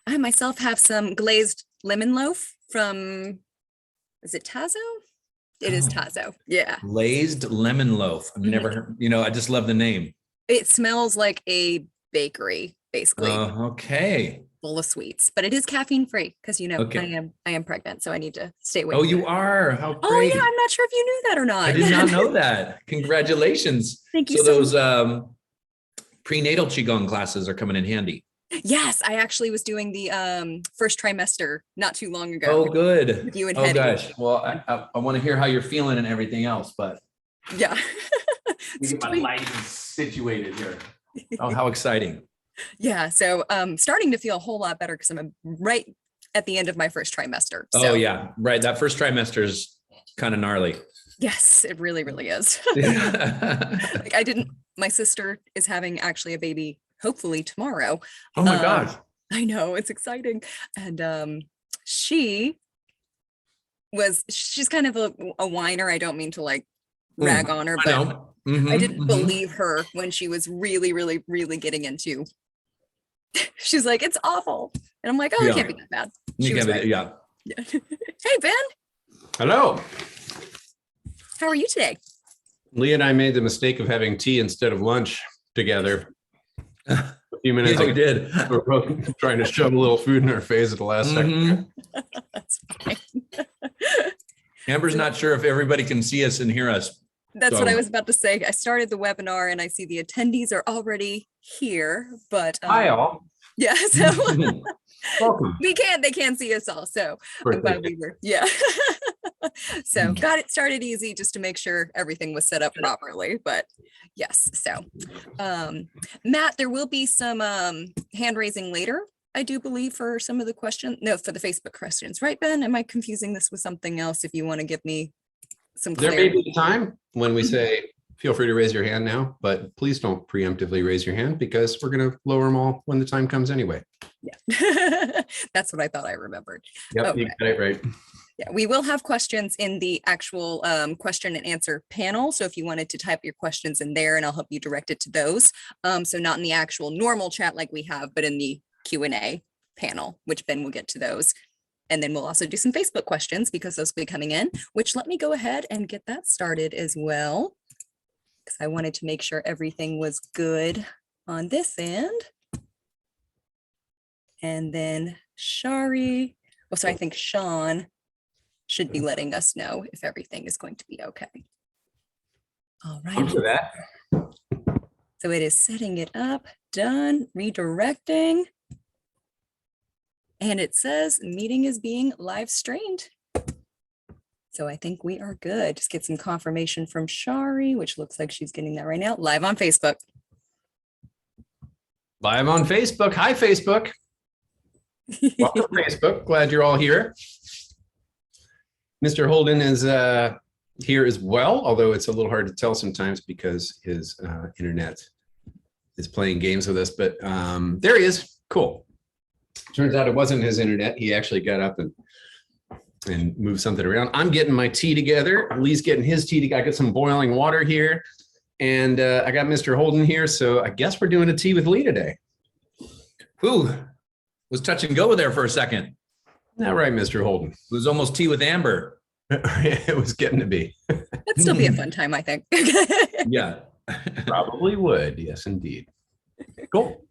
I myself have some glazed lemon loaf from, is it Tazo? It is Oh, Tazo. Yeah. glazed lemon loaf. I've never heard, I just love the name. It smells like a bakery, basically, Okay. full of sweets, but it is caffeine free because Okay. I am pregnant, so I need to stay away Oh, from you it. are. How Oh yeah, great. I'm not sure if you knew that or I not. did not know that. Congratulations. Thank you So so those much. prenatal Qigong classes are coming in handy. Yes, I actually was doing the first trimester not too long ago Oh, good. with you and Oh, Hetty. gosh. Well, I want to hear how you're feeling and everything else, but Yeah. let me get my lighting situated here. Oh, how exciting. Yeah, so starting to feel a whole lot better because I'm right at the end of my first trimester. Oh, So yeah. Right. That first trimester is kind of gnarly. yes, it really, really is. Like my sister is having actually a baby, hopefully tomorrow. Oh my gosh. I know, it's exciting. And she's kind of a whiner. I don't mean to like rag on her, I but know. I didn't believe her when she was really, really, really getting into. She's like, it's awful. And I'm like, oh, it can't be that bad. She was right. Yeah. Yeah. Hey, Ben, Hello. how are you today? Lee and I made the mistake of having tea instead of lunch together. A few minutes Yeah, we ago, did. we're both trying to shove a little food in our face at the last second. That's fine. Amber's not sure if everybody can see us and hear us. That's what I So- was about to say. I started the webinar and I see the attendees are already here, but Hi, all. yeah, so Welcome. they can see us all. So I'm glad we were, yeah. So got it started easy just to make sure everything was set up properly, but yes. So Matt, there will be some hand raising later, I do believe, for some of the questions. No, for the Facebook questions, right, Ben? Am I confusing this with something else? If you want to give me some There may clarity. be a time when we say, feel free to raise your hand now, but please don't preemptively raise your hand because we're going to lower them all when the time comes anyway. Yeah, that's what I thought I remembered. Yep, Okay. you got it right. Yeah, we will have questions in the actual question and answer panel. So if you wanted to type your questions in there and I'll help you direct it to those. So not in the actual normal chat like we have, but in the Q&A panel, which Ben will get to those. And then we'll also do some Facebook questions because those will be coming in, which let me go ahead and get that started as well. Because I wanted to make sure everything was good on this end. And then Shari, well, so I think Sean should be letting us know if everything is going to be okay. All Come right. to that. So it is setting it up, done, redirecting. And it says meeting is being live streamed. So I think we are good. Just get some confirmation from Shari, which looks like she's getting that right now, live on Facebook. Live on Facebook. Hi, Facebook. Welcome, Facebook. Glad you're all here. Mr. Holden is here as well, although it's a little hard to tell sometimes because his internet is playing games with us, but there he is. Cool. Turns out it wasn't his internet. He actually got up and moved something around. I'm getting my tea together. Lee's getting his tea together. I got some boiling water here, and I got Mr. Holden here, so I guess we're doing a tea with Lee today. Whew, was touch and go there for a second. Isn't that right, Mr. Holden? It was almost tea with Amber. It was getting to be. That'd still be a fun time, I think. Yeah. Probably would. Yes, indeed. Cool.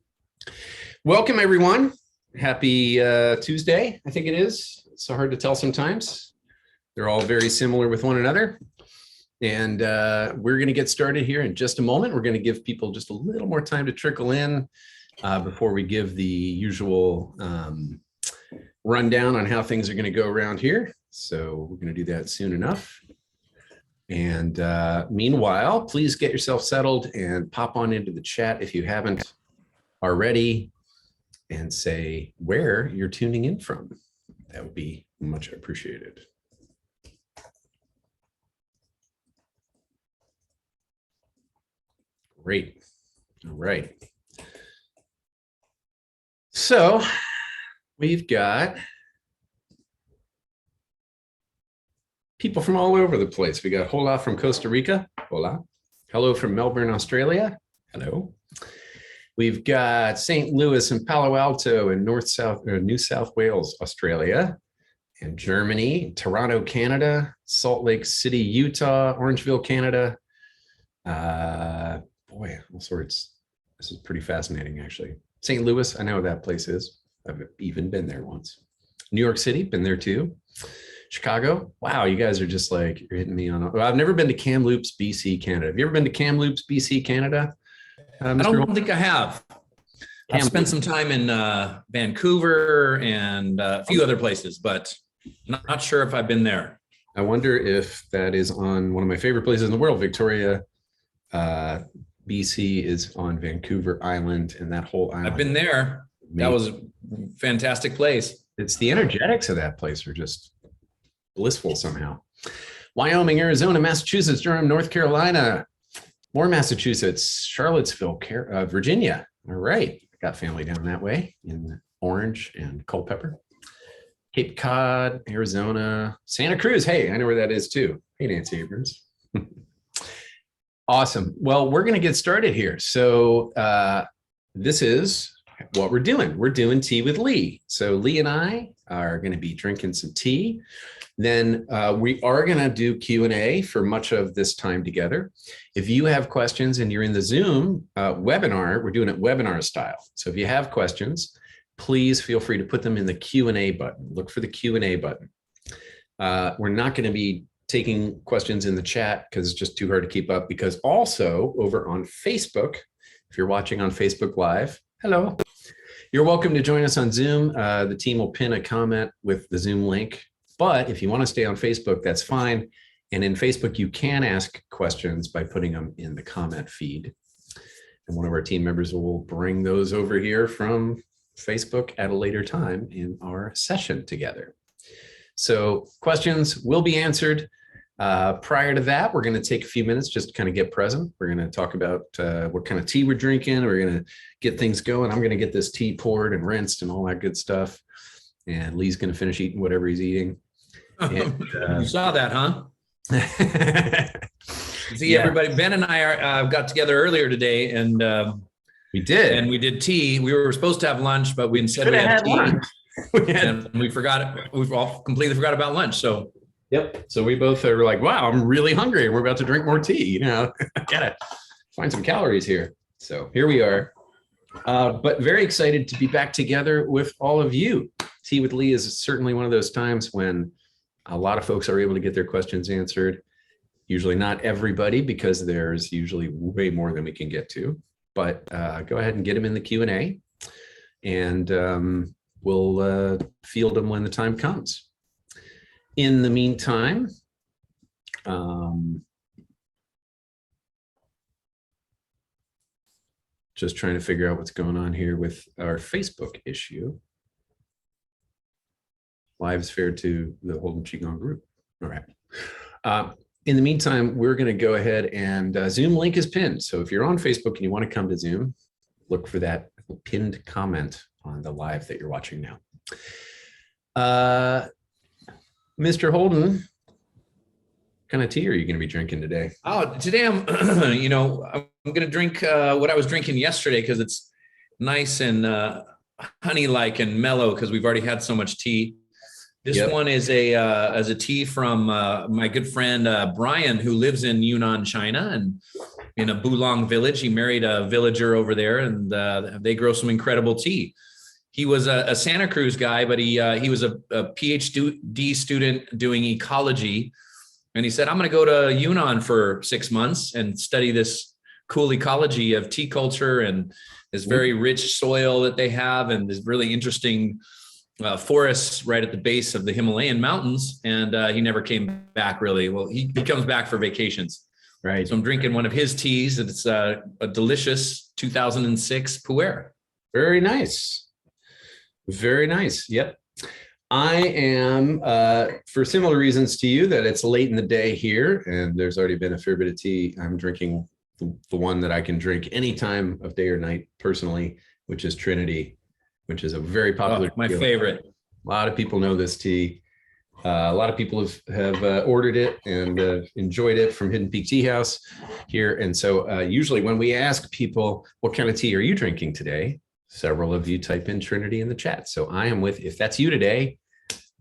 Welcome, everyone. Happy Tuesday, I think it is. It's so hard to tell sometimes. They're all very similar with one another. And we're going to get started here in just a moment. We're going to give people just a little more time to trickle in before we give the usual rundown on how things are going to go around here. So we're going to do that soon enough. And meanwhile, please get yourself settled and pop on into the chat if you haven't already and say where you're tuning in from. That would be much appreciated. Great. All right. So we've got people from all over the place. We got Hola from Costa Rica. Hola. Hello from Melbourne, Australia. Hello. We've got St. Louis and Palo Alto and New South Wales, Australia, and Germany, Toronto, Canada, Salt Lake City, Utah, Orangeville, Canada. Boy, all sorts. This is pretty fascinating, actually. St. Louis, I know what that place is. I've even been there once. New York City, been there too. Chicago, wow, you guys are just like, you're hitting me on. Well, I've never been to Kamloops, BC, Canada. Have you ever been to Kamloops, BC, Canada? I don't think I have. I've spent some time in Vancouver and a few other places, but not sure if I've been there. I wonder if that is on one of my favorite places in the world, Victoria. BC is on Vancouver Island, and that whole island. I've been there. That was a fantastic place. It's the energetics of that place are just blissful somehow. Wyoming, Arizona, Massachusetts, Durham, North Carolina, more Massachusetts, Charlottesville, Virginia. All right. Got family down that way in Orange and Culpeper. Cape Cod, Arizona, Santa Cruz. Hey, I know where that is too. Hey, Nancy Abrams. Awesome. Well, we're going to get started here. So this is what we're doing. We're doing tea with Lee. So Lee and I are going to be drinking some tea. Then we are going to do Q&A for much of this time together. If you have questions and you're in the Zoom webinar, we're doing it webinar style. So if you have questions, please feel free to put them in the Q&A button. Look for the Q&A button. We're not going to be taking questions in the chat because it's just too hard to keep up, because also over on Facebook, if you're watching on Facebook Live, hello, you're welcome to join us on Zoom. The team will pin a comment with the Zoom link. But if you want to stay on Facebook, that's fine. And in Facebook, you can ask questions by putting them in the comment feed. And one of our team members will bring those over here from Facebook at a later time in our session together. So questions will be answered. Prior to that, we're going to take a few minutes just to kind of get present. We're going to talk about what kind of tea we're drinking. We're going to get things going. I'm going to get this tea poured and rinsed and all that good stuff. And Lee's going to finish eating whatever he's eating. And, you saw that, huh? See, yeah. Everybody, Ben and I got together earlier today, and we did. And we did tea. We were supposed to have lunch, but we instead we had tea. And we forgot. We all completely forgot about lunch. So yep. So we both were like, "Wow, I'm really hungry, and we're about to drink more tea." You know, gotta find some calories here. So here we are. But very excited to be back together with all of you. Tea with Lee is certainly one of those times when a lot of folks are able to get their questions answered. Usually not everybody, because there's usually way more than we can get to. But go ahead and get them in the Q&A, and we'll field them when the time comes. In the meantime, just trying to figure out what's going on here with our Facebook issue. Lives fair to the Holden Qigong group. All right. In the meantime, we're going to go ahead and Zoom link is pinned. So if you're on Facebook and you want to come to Zoom, look for that pinned comment on the live that you're watching now. Mr. Holden, what kind of tea are you going to be drinking today? Oh, today I'm going to drink what I was drinking yesterday, because it's nice and honey-like and mellow, because we've already had so much tea. This one is a tea from my good friend Brian, who lives in Yunnan, China, and in a Bulong village. He married a villager over there, and they grow some incredible tea. He was a Santa Cruz guy, but he was a PhD student doing ecology, and he said, "I'm going to go to Yunnan for 6 months and study this cool ecology of tea culture and this very rich soil that they have, and this really interesting forests right at the base of the Himalayan mountains." And he never came back, really. Well, he comes back for vacations. Right. So I'm drinking one of his teas. It's a delicious 2006 Pu'er. Very nice. Very nice. Yep. I am, for similar reasons to you, that it's late in the day here and there's already been a fair bit of tea. I'm drinking the one that I can drink any time of day or night personally, which is Trinity, which is a very popular my tea. favorite. A lot of people know this tea. A lot of people have ordered it and enjoyed it from Hidden Peak Tea House here. And so usually when we ask people, what kind of tea are you drinking today? Several of you type in Trinity in the chat. So I am with, if that's you today,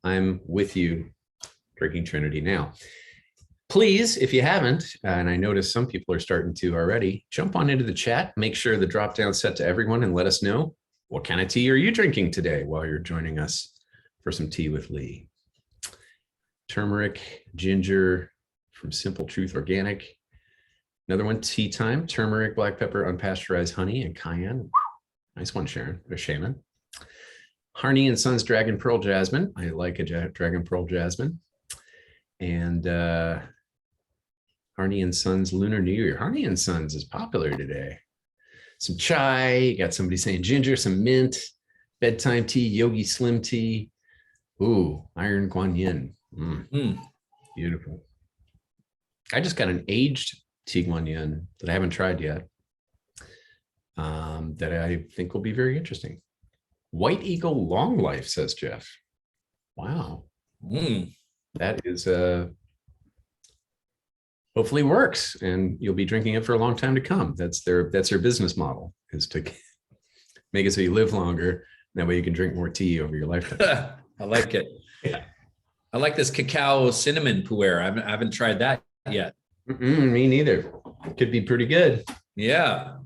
I'm with you drinking Trinity now. Please, if you haven't, and I notice some people are starting to already, jump on into the chat, make sure the drop down set to everyone and let us know what kind of tea are you drinking today while you're joining us for some tea with Lee. Turmeric, ginger from Simple Truth Organic. Another one, tea time, turmeric, black pepper, unpasteurized honey, and cayenne. Nice one, Sharon, or Shannon. Harney and Sons Dragon Pearl Jasmine. I like a Dragon Pearl Jasmine. And Harney and Sons Lunar New Year. Harney and Sons is popular today. Some chai, you got somebody saying ginger, some mint, bedtime tea, yogi slim tea. Ooh, iron guan yin. Beautiful. I just got an aged tea guan yin that I haven't tried yet. That I think will be very interesting. White Eagle Long Life, says Jeff. Wow. That is hopefully works, and you'll be drinking it for a long time to come. That's their business model, is to make it so you live longer. That way you can drink more tea over your lifetime. I like it. Yeah. I like this cacao cinnamon pu'er. I haven't tried that yet. Me neither. Could be pretty good. Yeah.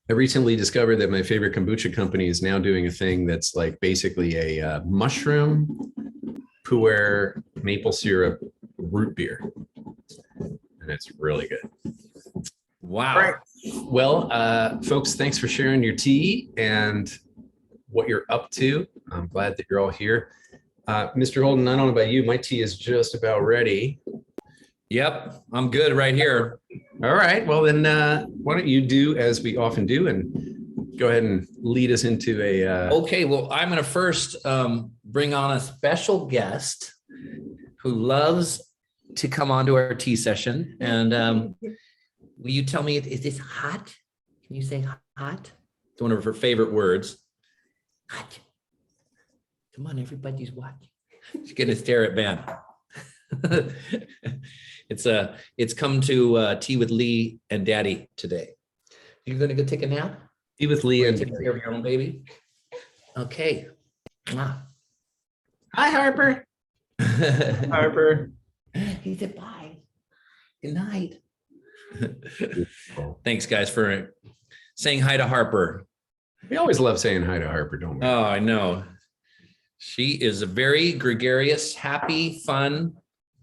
I recently discovered that my favorite kombucha company is now doing a thing that's like basically a mushroom pu'er maple syrup root beer. And it's really good. Wow. All right. Well, folks, thanks for sharing your tea and what you're up to. I'm glad that you're all here. Mr. Holden, I don't know about you. My tea is just about ready. Yep. I'm good right here. All right. Well, then why don't you do as we often do and go ahead and lead us into a... Okay. Well, I'm going to first bring on a special guest who loves to come onto our tea session. And will you tell me, is this hot? Can you say hot? It's one of her favorite words. Hot. Come on, everybody's watching. She's going to stare at Ben. It's come to tea with Lee and Daddy today. You're going to go take a nap? Tea with Lee and... Take care of your own baby? Okay. Mwah. Hi, Harper. Harper. He said bye. Good night. Thanks, guys, for saying hi to Harper. We always love saying hi to Harper, don't we? Oh, I know. She is a very gregarious, happy, fun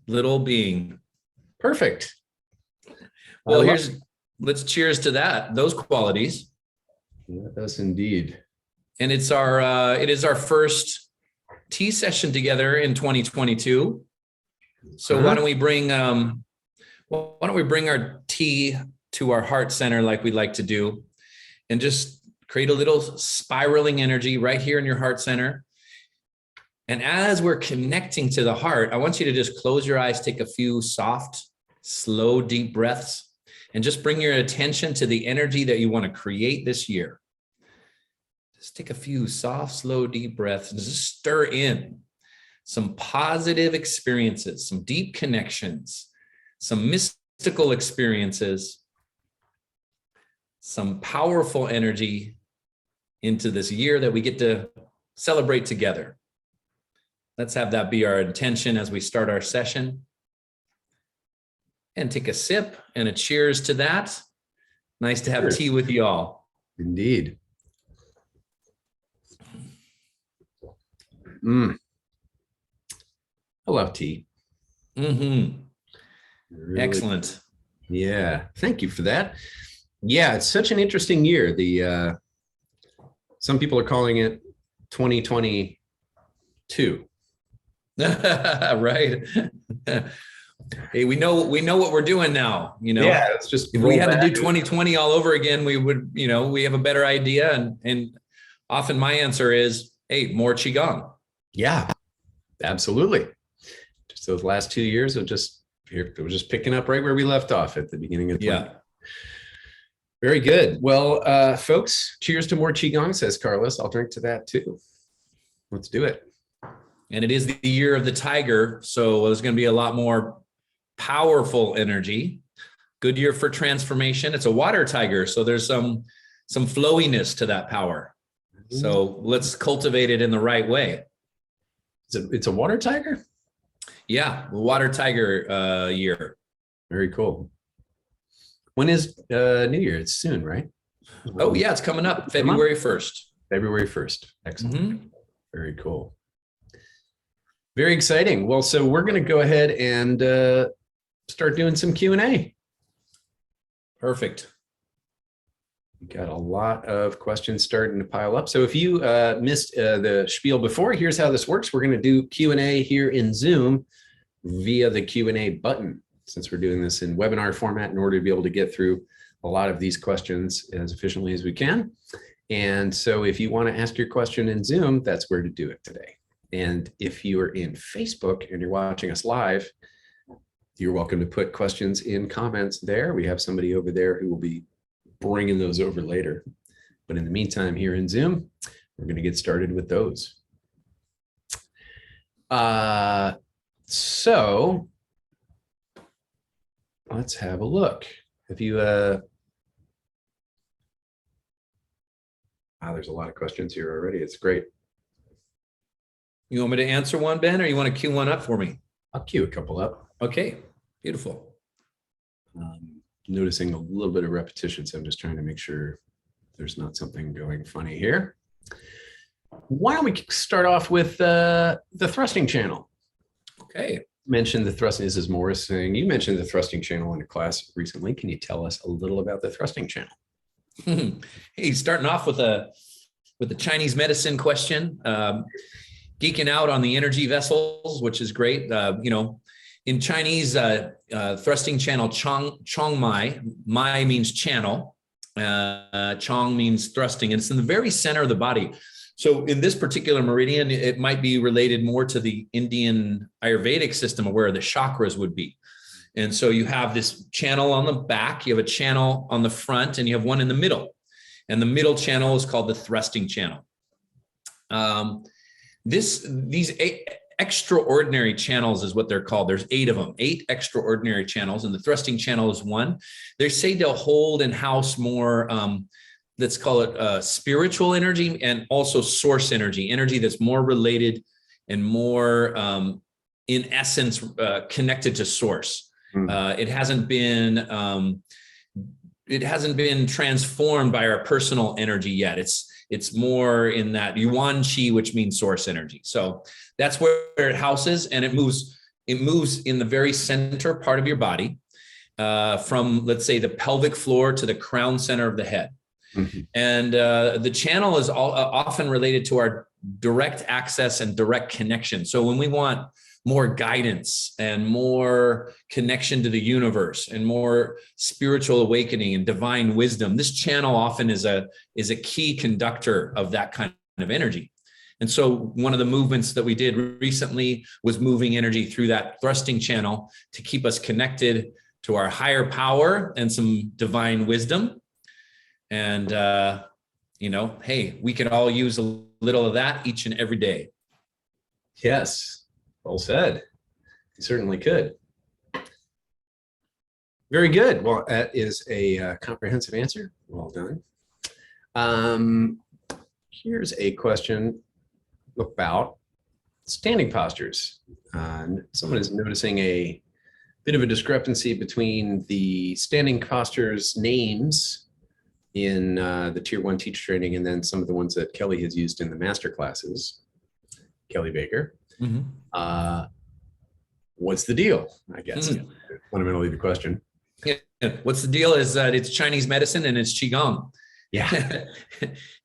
little being. Perfect. Well, let's cheers to those qualities. Yes, indeed. And it is our first tea session together in 2022. So why don't we bring our tea to our heart center like we like to do, and just create a little spiraling energy right here in your heart center. And as we're connecting to the heart, I want you to just close your eyes, take a few soft, slow, deep breaths, and just bring your attention to the energy that you want to create this year. Just take a few soft, slow, deep breaths and just stir in some positive experiences, some deep connections, some mystical experiences, some powerful energy into this year that we get to celebrate together. Let's have that be our intention as we start our session. And take a sip and a cheers to that. Nice to have Cheers. Tea with you all. Indeed. I love tea. Mm-hmm. Really, Excellent. yeah. Thank you for that. Yeah, it's such an interesting year. Some people are calling it 2022. Right. Hey, we know what we're doing now, Yeah, it's just if we had to do 2020 all over again, we would, we have a better idea. And often my answer is, hey, more Qigong. Yeah, absolutely. Just those last 2 years it was just picking up right where we left off at the beginning of 20. Yeah. Very good. Well, folks, cheers to more Qigong, says Carlos. I'll drink to that too. Let's do it. and it is the year of the tiger. So there's going to be a lot more powerful energy. Good year for transformation. It's a water tiger, so there's some flowiness to that power. So let's cultivate it in the right way. It's a water tiger? Yeah, water tiger year. Very cool. When is New Year? It's soon, right? Oh yeah, it's coming up February 1st. February 1st. Excellent. Mm-hmm. Very cool. Very exciting. Well, so we're going to go ahead and start doing some Q&A. Perfect. We got a lot of questions starting to pile up. So if you missed the spiel before, here's how this works. We're going to do Q&A here in Zoom via the Q&A button, since we're doing this in webinar format in order to be able to get through a lot of these questions as efficiently as we can. And so if you want to ask your question in Zoom, that's where to do it today. And if you are in Facebook and you're watching us live, you're welcome to put questions in comments there. We have somebody over there who will be bringing those over later. But in the meantime, here in Zoom, we're going to get started with those. So let's have a look. Have you, wow, there's a lot of questions here already. It's great. You want me to answer one, Ben, or you want to queue one up for me? I'll queue a couple up. Okay, beautiful. Noticing a little bit of repetition, so I'm just trying to make sure there's not something going funny here. Why don't we start off with the thrusting channel? Okay. Mentioned the thrusting. This is Morris saying, you mentioned the thrusting channel in a class recently. Can you tell us a little about the thrusting channel? Hey, starting off with the Chinese medicine question, geeking out on the energy vessels, which is great. You know, in Chinese, thrusting channel, Chong Mai means channel, Chong means thrusting, and it's in the very center of the body. So in this particular meridian, it might be related more to the Indian Ayurvedic system of where the chakras would be. And so you have this channel on the back, you have a channel on the front, and you have one in the middle. And the middle channel is called the thrusting channel. These extraordinary channels is what they're called. There's 8 of them, 8 extraordinary channels, and the thrusting channel is one. They say they'll hold and house more, let's call it spiritual energy, and also source energy that's more related and more, in essence, connected to source. It hasn't been transformed by our personal energy yet. It's more in that yuan qi, which means source energy. So that's where it houses, and it moves in the very center part of your body, from, let's say, the pelvic floor to the crown center of the head. Mm-hmm. And the channel is often related to our direct access and direct connection. So when we want more guidance and more connection to the universe and more spiritual awakening and divine wisdom, this channel often is a key conductor of that kind of energy. And so one of the movements that we did recently was moving energy through that thrusting channel to keep us connected to our higher power and some divine wisdom. And, you know, hey, we can all use a little of that each and every day. Yes. Well said. You certainly could. Very good. Well, that is a comprehensive answer. Well done. Here's a question about standing postures. Someone is noticing a bit of a discrepancy between the standing postures names in the Tier 1 teacher training and then some of the ones that Kelly has used in the master classes. Kelly Baker. Mm-hmm. What's the deal? I guess fundamentally the question. Yeah. What's the deal is that it's Chinese medicine and it's Qi Gong. Yeah.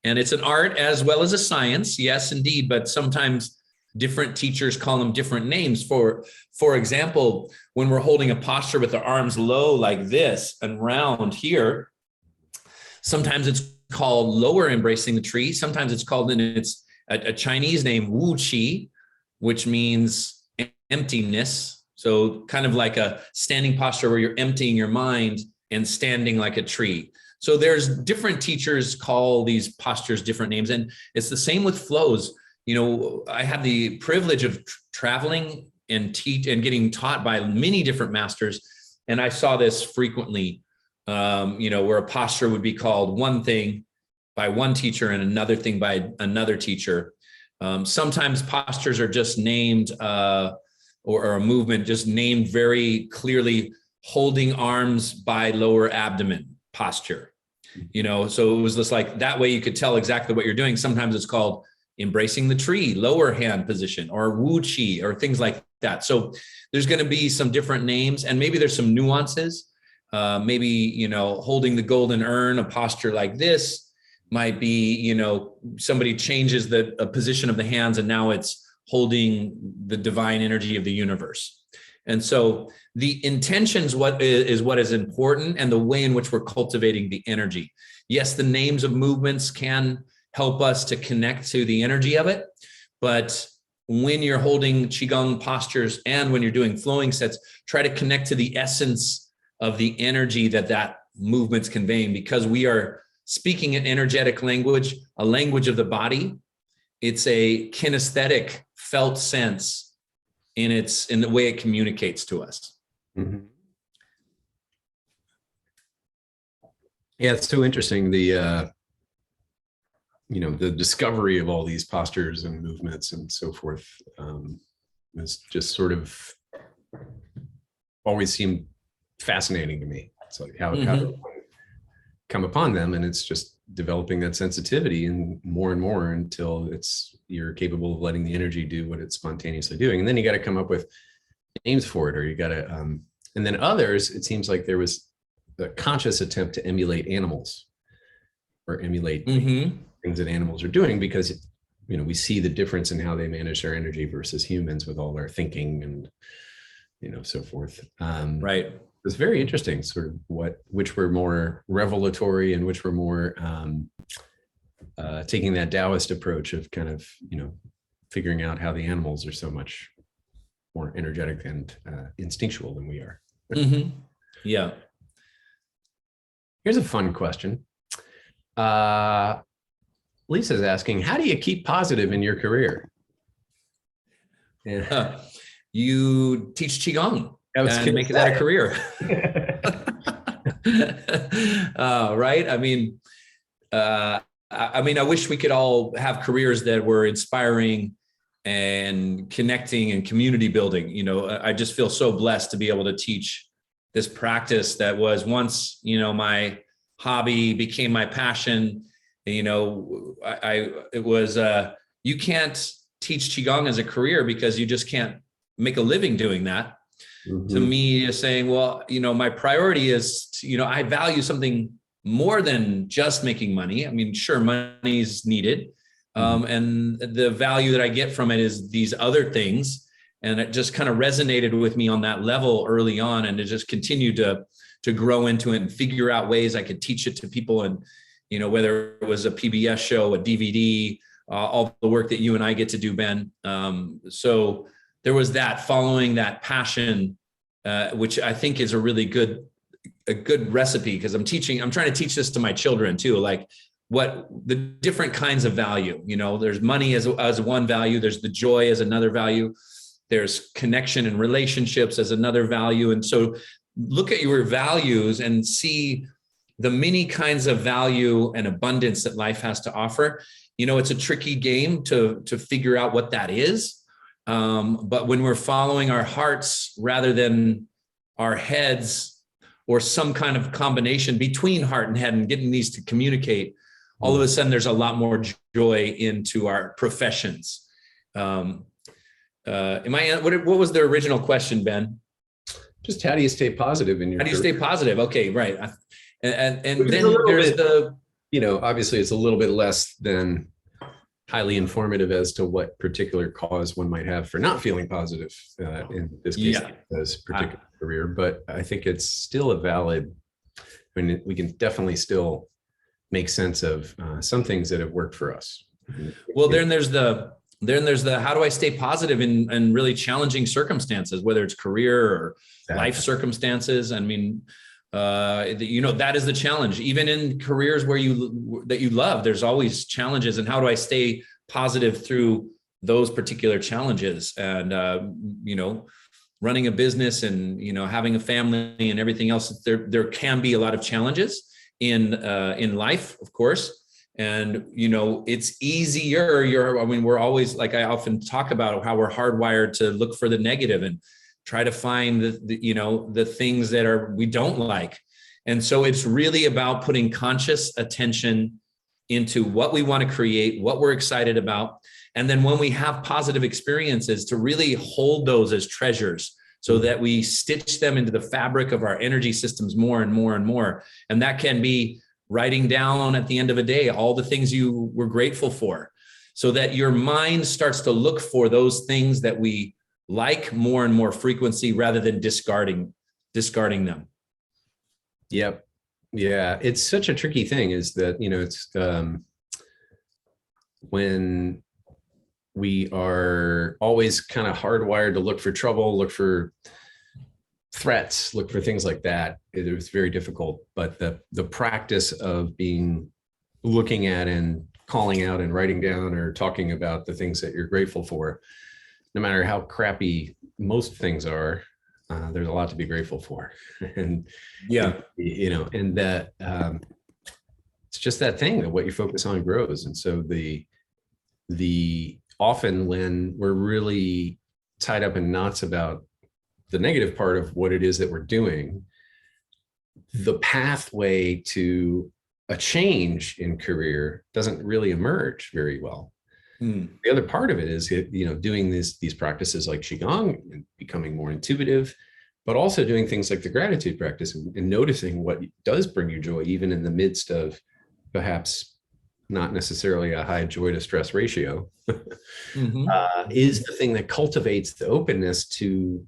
And it's an art as well as a science. Yes, indeed. But sometimes different teachers call them different names. For example, when we're holding a posture with the arms low like this and round here, sometimes it's called lower embracing the tree. Sometimes it's called, and it's a Chinese name, Wu Qi, which means emptiness. So kind of like a standing posture where you're emptying your mind and standing like a tree. So there's different teachers call these postures different names. And it's the same with flows. I had the privilege of traveling and teach and getting taught by many different masters. And I saw this frequently, where a posture would be called one thing by one teacher and another thing by another teacher. Sometimes postures are just named, or a movement just named very clearly, holding arms by lower abdomen posture. So it was just like that way you could tell exactly what you're doing. Sometimes it's called embracing the tree, lower hand position, or Wu Qi, or things like that. So there's going to be some different names, and maybe there's some nuances. Maybe, holding the golden urn, a posture like this might be, somebody changes the position of the hands and now it's holding the divine energy of the universe. And so the intentions what is important, and the way in which we're cultivating the energy. Yes, the names of movements can help us to connect to the energy of it. But when you're holding Qigong postures and when you're doing flowing sets, try to connect to the essence of the energy that movement's conveying, because we are speaking an energetic language, a language of the body. It's a kinesthetic felt sense in the way it communicates to us. Mm-hmm. Yeah, it's so interesting. The discovery of all these postures and movements and so forth has just sort of always seemed fascinating to me. It's like how to come upon them, and it's just developing that sensitivity and more until you're capable of letting the energy do what it's spontaneously doing. And then you got to come up with names for it, or you got to and then others, it seems like there was a conscious attempt to emulate animals, or emulate things that animals are doing, because we see the difference in how they manage their energy versus humans with all their thinking and so forth. Right. It's very interesting, sort of which were more revelatory and which were more taking that Taoist approach of kind of figuring out how the animals are so much more energetic and instinctual than we are. Yeah. Here's a fun question. Lisa's asking, how do you keep positive in your career? Yeah. You teach Qigong and make that a career. Right? I wish we could all have careers that were inspiring and connecting and community building. I just feel so blessed to be able to teach this practice that was once, my hobby, became my passion. You can't teach Qigong as a career because you just can't make a living doing that. To me, is saying, well, my priority is I value something more than just making money. Sure, money's needed. And the value that I get from it is these other things. And it just kind of resonated with me on that level early on, and it just continued to grow into it and figure out ways I could teach it to people. And, whether it was a PBS show, a DVD, all the work that you and I get to do, Ben. So there was that, following that passion, which I think is a really good recipe, because I'm trying to teach this to my children too, like what the different kinds of value. There's money as one value, there's the joy as another value, there's connection and relationships as another value. And so look at your values and see the many kinds of value and abundance that life has to offer. It's a tricky game to figure out what that is. But when we're following our hearts rather than our heads, or some kind of combination between heart and head, and getting these to communicate, all of a sudden there's a lot more joy into our professions. What was the original question, Ben? Just how do you stay positive in your How do you career? stay positive? Okay, right. And then there's obviously it's a little bit less than highly informative as to what particular cause one might have for not feeling positive in this case, this particular career. But I think it's still a valid, we can definitely still make sense of some things that have worked for us. Well, then there's the how do I stay positive in really challenging circumstances, whether it's career or life circumstances. That is the challenge. Even in careers that you love, there's always challenges. And how do I stay positive through those particular challenges. And, running a business and, having a family and everything else, there can be a lot of challenges in life, of course. And, it's easier. We're always, like I often talk about, how we're hardwired to look for the negative and try to find the things that we don't like. And so it's really about putting conscious attention into what we want to create, what we're excited about. And then when we have positive experiences, to really hold those as treasures so that we stitch them into the fabric of our energy systems more and more and more. And that can be writing down at the end of a day all the things you were grateful for, so that your mind starts to look for those things that we like more and more frequency, rather than discarding them. Yep. Yeah. It's such a tricky thing, is that, it's when we are always kind of hardwired to look for trouble, look for threats, look for things like that. It was very difficult, but the practice of looking at and calling out and writing down or talking about the things that you're grateful for, no matter how crappy most things are, there's a lot to be grateful for. And and that it's just that thing that what you focus on grows. And so the often when we're really tied up in knots about the negative part of what it is that we're doing, the pathway to a change in career doesn't really emerge very well. The other part of it is, doing these practices like Qigong and becoming more intuitive, but also doing things like the gratitude practice and noticing what does bring you joy, even in the midst of perhaps not necessarily a high joy to stress ratio, is the thing that cultivates the openness to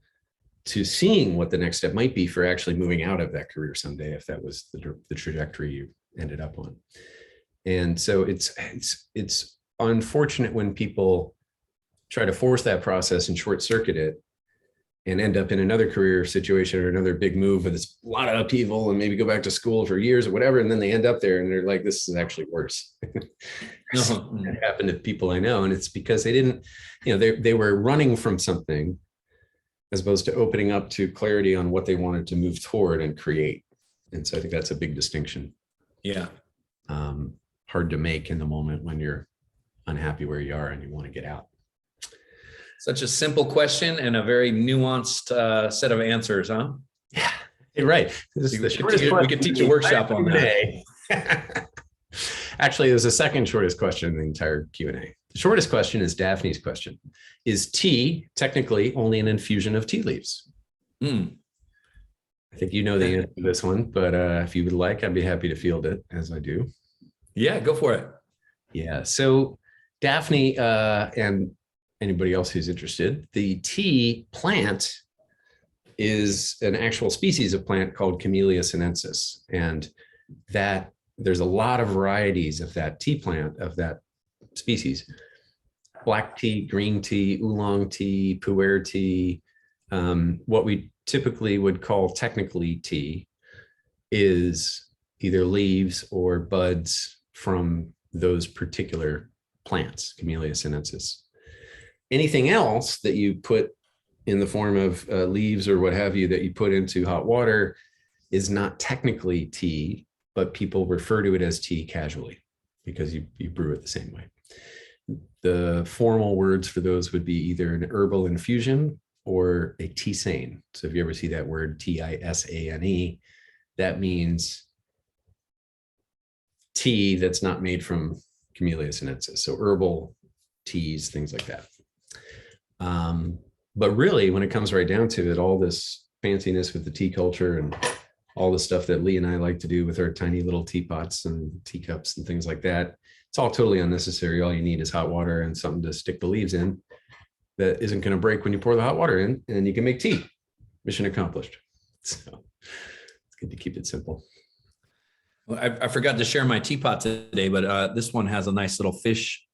seeing what the next step might be for actually moving out of that career someday, if that was the trajectory you ended up on. And so it's unfortunate when people try to force that process and short circuit it and end up in another career situation or another big move with this a lot of upheaval, and maybe go back to school for years or whatever. And then they end up there and they're like, this is actually worse. That happened to people I know. And it's because they didn't, they were running from something as opposed to opening up to clarity on what they wanted to move toward and create. And so I think that's a big distinction. Yeah. Hard to make in the moment when you're unhappy where you are and you want to get out. Such a simple question and a very nuanced set of answers, huh? Yeah, you're right. This is the shortest we could teach a workshop on that. Actually, there's a second shortest question in the entire Q&A. The shortest question is Daphne's question. Is tea technically only an infusion of tea leaves? I think you know the answer to this one, but if you would like, I'd be happy to field it, as I do. Yeah, go for it. Yeah, so Daphne and anybody else who's interested, the tea plant is an actual species of plant called Camellia sinensis. And that there's a lot of varieties of that tea plant, of that species. Black tea, green tea, oolong tea, pu'er tea. What we typically would call technically tea is either leaves or buds from those particular plants, Camellia sinensis. Anything else that you put in the form of leaves or what have you that you put into hot water is not technically tea, but people refer to it as tea casually because you brew it the same way. The formal words for those would be either an herbal infusion or a tisane. So if you ever see that word tisane, that means tea that's not made from Camellia sinensis. So herbal teas, things like that. But really, when it comes right down to it, all this fanciness with the tea culture and all the stuff that Lee and I like to do with our tiny little teapots and teacups and things like that, it's all totally unnecessary. All you need is hot water and something to stick the leaves in that isn't going to break when you pour the hot water in, and you can make tea. Mission accomplished. So it's good to keep it simple. Well, I forgot to share my teapot today, but this one has a nice little fish.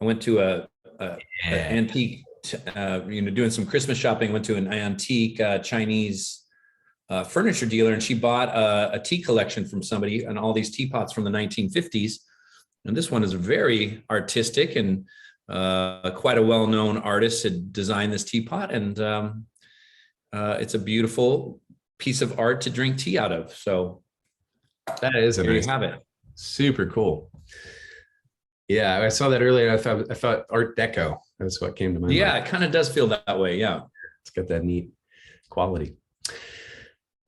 I went to an antique, doing some Christmas shopping. Went to an antique Chinese furniture dealer, and she bought a tea collection from somebody and all these teapots from the 1950s. And this one is very artistic and quite a well-known artist had designed this teapot, and it's a beautiful piece of art to drink tea out of. So That is a there you nice, have it. super cool. Yeah, I saw that earlier. I thought Art Deco. That's what came to my mind. Yeah, it kind of does feel that way. Yeah. It's got that neat quality.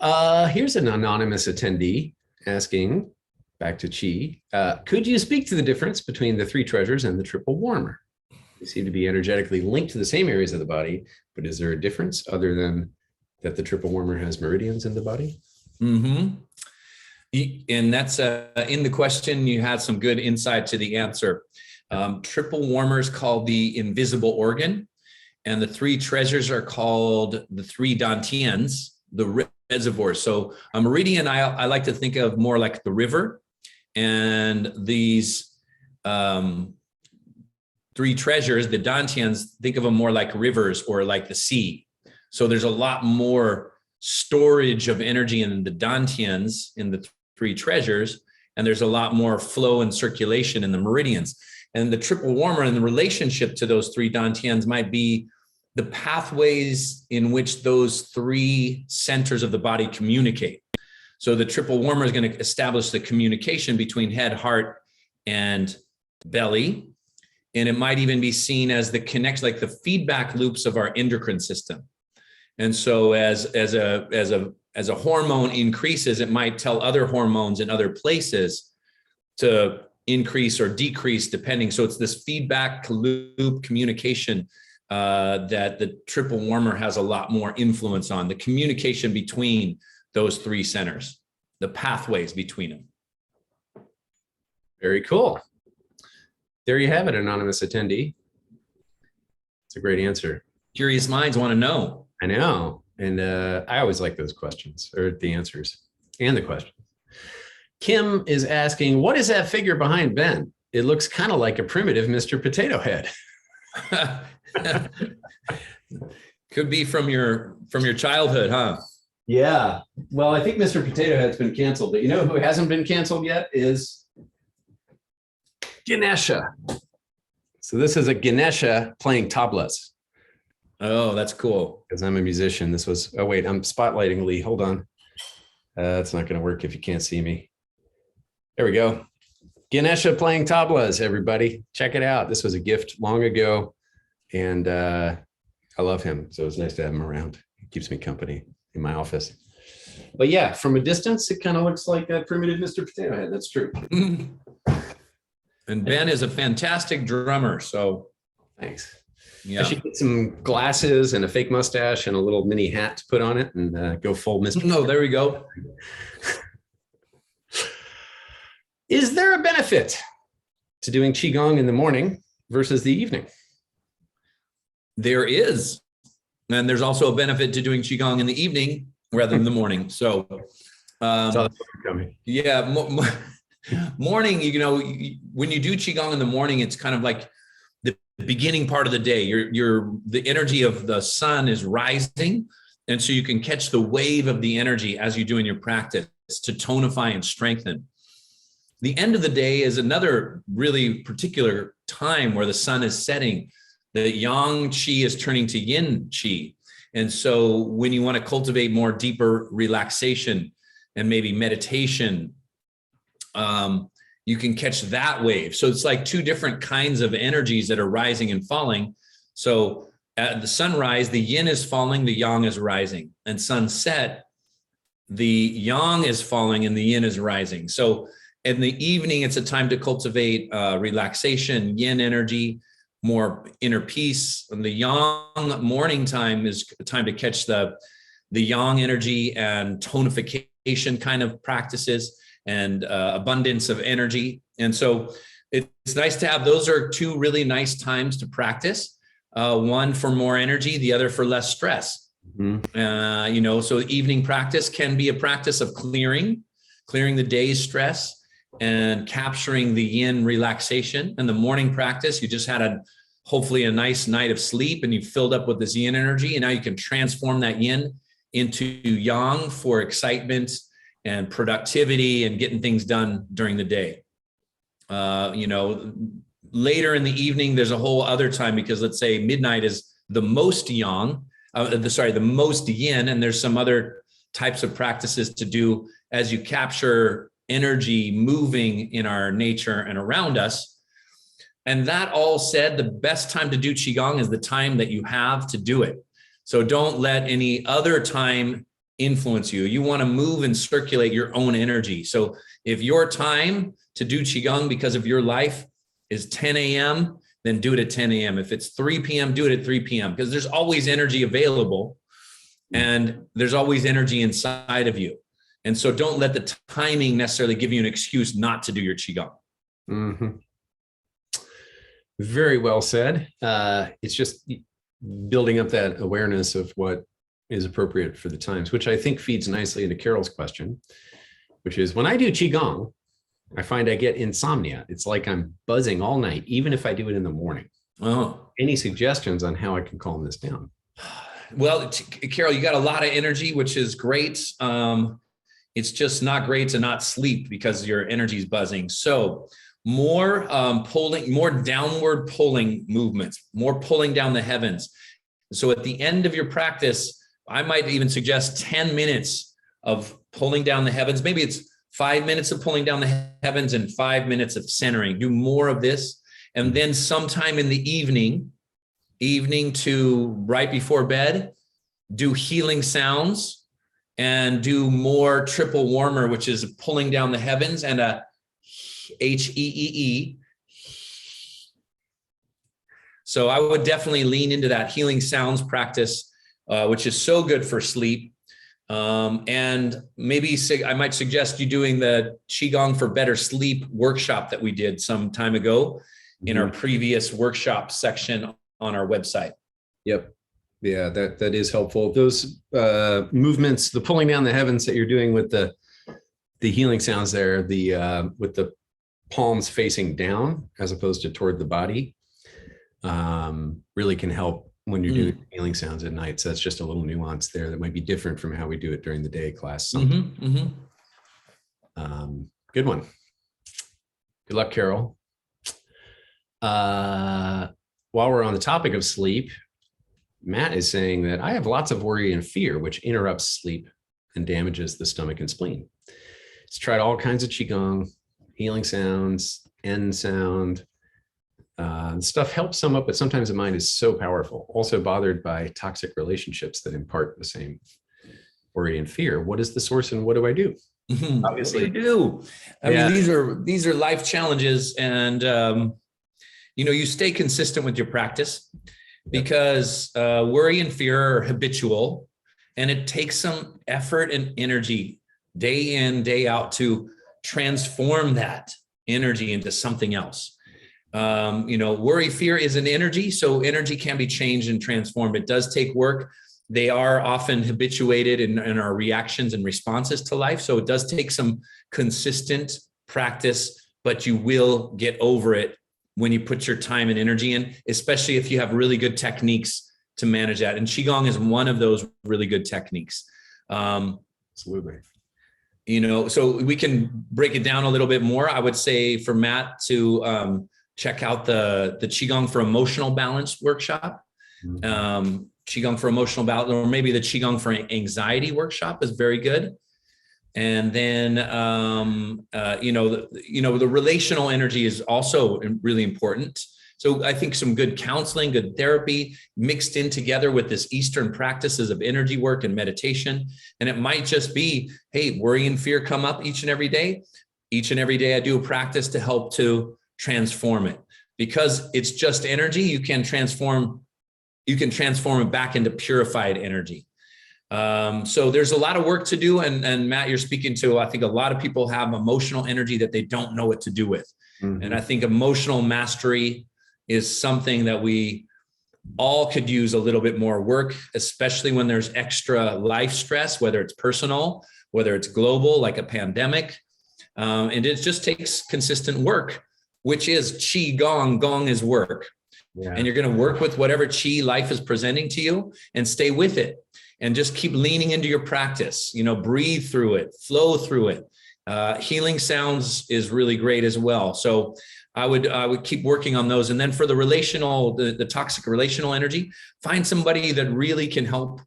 Here's an anonymous attendee asking, back to Qi, could you speak to the difference between the three treasures and the triple warmer? They seem to be energetically linked to the same areas of the body, but is there a difference other than that the triple warmer has meridians in the body? Mm-hmm. And that's in the question, you had some good insight to the answer. Triple warmers called the invisible organ, and the three treasures are called the three dantians, the reservoirs. So a meridian, I like to think of more like the river, and these three treasures, the dantians, think of them more like rivers or like the sea. So there's a lot more storage of energy in the dantians, in the three treasures, and there's a lot more flow and circulation in the meridians. And the triple warmer and the relationship to those three dantians might be the pathways in which those three centers of the body communicate. So the triple warmer is going to establish the communication between head, heart, and belly. And it might even be seen as the connection, like the feedback loops of our endocrine system. And so as a hormone increases, it might tell other hormones in other places to increase or decrease depending. So it's this feedback loop communication that the triple warmer has a lot more influence on, the communication between those three centers, the pathways between them. Very cool. There you have it, anonymous attendee. It's a great answer. Curious minds want to know. I know. And I always like those questions, or the answers and the questions. Kim is asking, what is that figure behind Ben? It looks kind of like a primitive Mr. Potato Head. Could be from your childhood, huh? Yeah. Well, I think Mr. Potato Head's been canceled, but you know who hasn't been canceled yet is Ganesha. So this is a Ganesha playing tablas. Oh, that's cool. Because I'm a musician. This was, oh wait, I'm spotlighting Lee. Hold on. It's not going to work if you can't see me. There we go. Ganesha playing tablas, everybody. Check it out. This was a gift long ago. And I love him. So it's nice to have him around. He keeps me company in my office. But yeah, from a distance, it kind of looks like a primitive Mr. Potato Head. That's true. And Ben is a fantastic drummer. So Thanks. yeah. I should get some glasses and a fake mustache and a little mini hat to put on it and go full Mr. No, there we go. Is there a benefit to doing Qigong in the morning versus the evening? There is. And there's also a benefit to doing Qigong in the evening rather than the morning. So, yeah, morning, you know, when you do Qigong in the morning, it's kind of like the beginning part of the day. The energy of the sun is rising. And so you can catch the wave of the energy as you do in your practice to tonify and strengthen. The end of the day is another really particular time where the sun is setting. The yang qi is turning to yin qi. And so when you want to cultivate more deeper relaxation and maybe meditation, you can catch that wave. So it's like two different kinds of energies that are rising and falling. So at the sunrise, the yin is falling, the yang is rising. And sunset, the yang is falling and the yin is rising. So in the evening, it's a time to cultivate relaxation, yin energy, more inner peace. And the yang morning time is a time to catch the yang energy and tonification kind of practices and abundance of energy. And so it's nice to have, those are two really nice times to practice. One for more energy, the other for less stress. Mm-hmm. You know, so evening practice can be a practice of clearing the day's stress and capturing the yin relaxation. And the morning practice, you just had hopefully a nice night of sleep and you filled up with this yin energy. And now you can transform that yin into yang for excitement and productivity and getting things done during the day. You know, later in the evening, there's a whole other time, because let's say midnight is the most yang, the most yin, and there's some other types of practices to do as you capture energy moving in our nature and around us. And that all said, the best time to do Qigong is the time that you have to do it. So don't let any other time influence you. You want to move and circulate your own energy. So if your time to do Qigong because of your life is 10 a.m., then do it at 10 a.m. If it's 3 p.m., do it at 3 p.m. because there's always energy available and there's always energy inside of you. And so don't let the timing necessarily give you an excuse not to do your Qigong. Mm-hmm. Very well said. It's just building up that awareness of what is appropriate for the times, which I think feeds nicely into Carol's question, which is when I do Qigong, I find I get insomnia. It's like I'm buzzing all night, even if I do it in the morning. Oh, Any suggestions on how I can calm this down? well, Carol, you got a lot of energy, which is great. It's just not great to not sleep because your energy is buzzing. So more pulling, more downward pulling movements, more pulling down the heavens. So at the end of your practice, I might even suggest 10 minutes of pulling down the heavens. Maybe it's 5 minutes of pulling down the heavens and 5 minutes of centering. Do more of this. And then sometime in the evening to right before bed, do healing sounds and do more triple warmer, which is pulling down the heavens, and a H-E-E-E. So I would definitely lean into that healing sounds practice, which is so good for sleep. And maybe I might suggest you doing the Qigong for better sleep workshop that we did some time ago in our previous workshop section on our website. Yep. Yeah, that is helpful. Those movements, the pulling down the heavens that you're doing with the healing sounds there, with the palms facing down as opposed to toward the body, really can help when you're doing healing sounds at night. So that's just a little nuance there that might be different from how we do it during the day class. Good one. Good luck, Carol. While we're on the topic of sleep, Matt is saying that I have lots of worry and fear, which interrupts sleep and damages the stomach and spleen. He's tried all kinds of Qigong, healing sounds, N sound. Stuff helps some up, but sometimes the mind is so powerful. Also bothered by toxic relationships that impart the same worry and fear. What is the source and what do I do? Obviously, what do you do? I mean, these are life challenges, and you stay consistent with your practice because worry and fear are habitual, and it takes some effort and energy day in, day out to transform that energy into something else. Worry, fear is an energy, so energy can be changed and transformed. It does take work. They are often habituated in our reactions and responses to life. So it does take some consistent practice, but you will get over it when you put your time and energy in, especially if you have really good techniques to manage that. And Qigong is one of those really good techniques. Absolutely. So we can break it down a little bit more. I would say for Matt to check out the Qigong for emotional balance workshop. Qigong for emotional balance, or maybe the Qigong for anxiety workshop is very good. And then, the relational energy is also really important. So I think some good counseling, good therapy mixed in together with this Eastern practices of energy work and meditation. And it might just be, hey, worry and fear come up each and every day. Each and every day I do a practice to help to transform it. Because it's just energy, you can transform it back into purified energy. So there's a lot of work to do. And Matt, you're speaking to, I think a lot of people have emotional energy that they don't know what to do with. And I think emotional mastery is something that we all could use a little bit more work, especially when there's extra life stress, whether it's personal, whether it's global, like a pandemic. And it just takes consistent work, which is Qi Gong. Gong is work. Yeah. And you're going to work with whatever Qi life is presenting to you and stay with it and just keep leaning into your practice, breathe through it, flow through it. Healing sounds is really great as well. So I would keep working on those. And then for the relational, the toxic relational energy, find somebody that really can help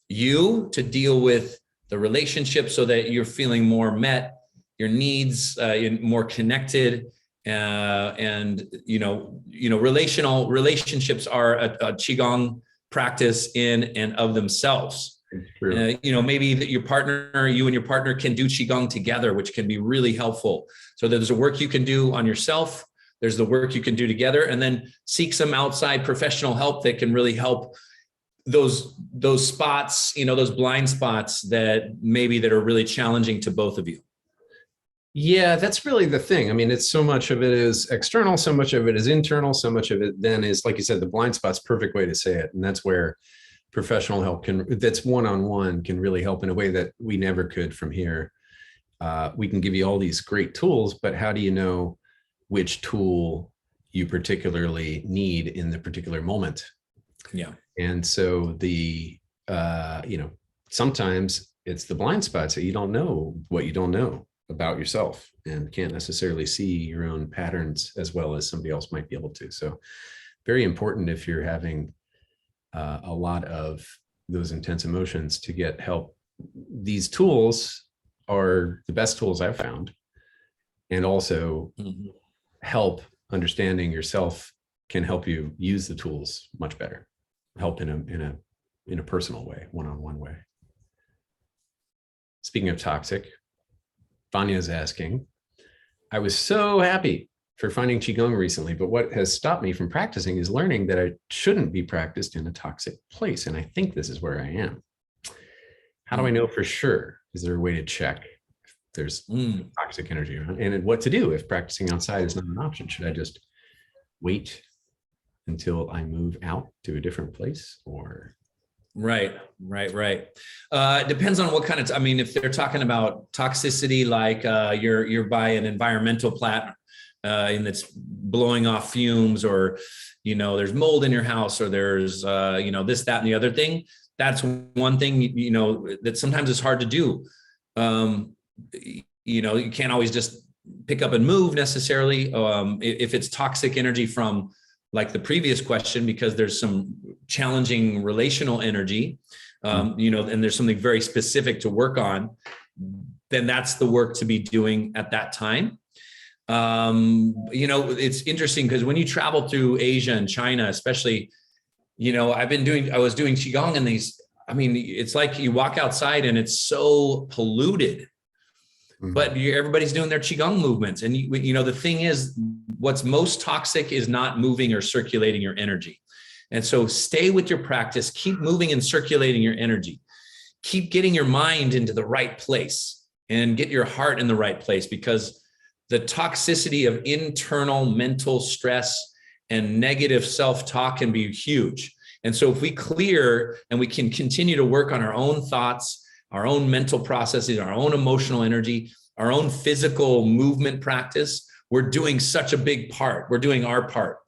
you to deal with the relationship so that you're feeling more met, your needs, more connected. And relational relationships are a Qigong practice in and of themselves. Maybe that you and your partner can do Qigong together, which can be really helpful. So there's a work you can do on yourself. There's the work you can do together, and then seek some outside professional help that can really help those spots, those blind spots that are really challenging to both of you. Yeah, that's really the thing. I mean, it's so much of it is external, so much of it is internal, so much of it then is, like you said, the blind spot's perfect way to say it. And that's where professional help that's one-on-one can really help in a way that we never could from here. We can give you all these great tools, but how do you know which tool you particularly need in the particular moment? Yeah. And so sometimes it's the blind spots that you don't know what you don't know about yourself and can't necessarily see your own patterns as well as somebody else might be able to. So very important if you're having a lot of those intense emotions to get help. These tools are the best tools I've found, and also help understanding yourself can help you use the tools much better. Help in a personal way, one-on-one way. Speaking of toxic, Vanya's asking, I was so happy for finding Qigong recently, but what has stopped me from practicing is learning that I shouldn't be practiced in a toxic place. And I think this is where I am. How do I know for sure? Is there a way to check if there's toxic energy around? And what to do if practicing outside is not an option? Should I just wait until I move out to a different place, or? Right. It depends on what kind of, if they're talking about toxicity, like you're by an environmental plant and it's blowing off fumes, or, there's mold in your house, or there's, this, that, and the other thing. That's one thing, that sometimes it's hard to do. You can't always just pick up and move necessarily. If it's toxic energy from, like the previous question, because there's some challenging relational energy, and there's something very specific to work on, then that's the work to be doing at that time. It's interesting because when you travel through Asia and China, especially, I was doing Qigong in these, it's like you walk outside and it's so polluted. But everybody's doing their Qigong movements. And, the thing is, what's most toxic is not moving or circulating your energy. And so stay with your practice, keep moving and circulating your energy, keep getting your mind into the right place and get your heart in the right place, because the toxicity of internal mental stress and negative self-talk can be huge. And so if we clear and we can continue to work on our own thoughts, our own mental processes, our own emotional energy, our own physical movement practice, we're doing such a big part. We're doing our part.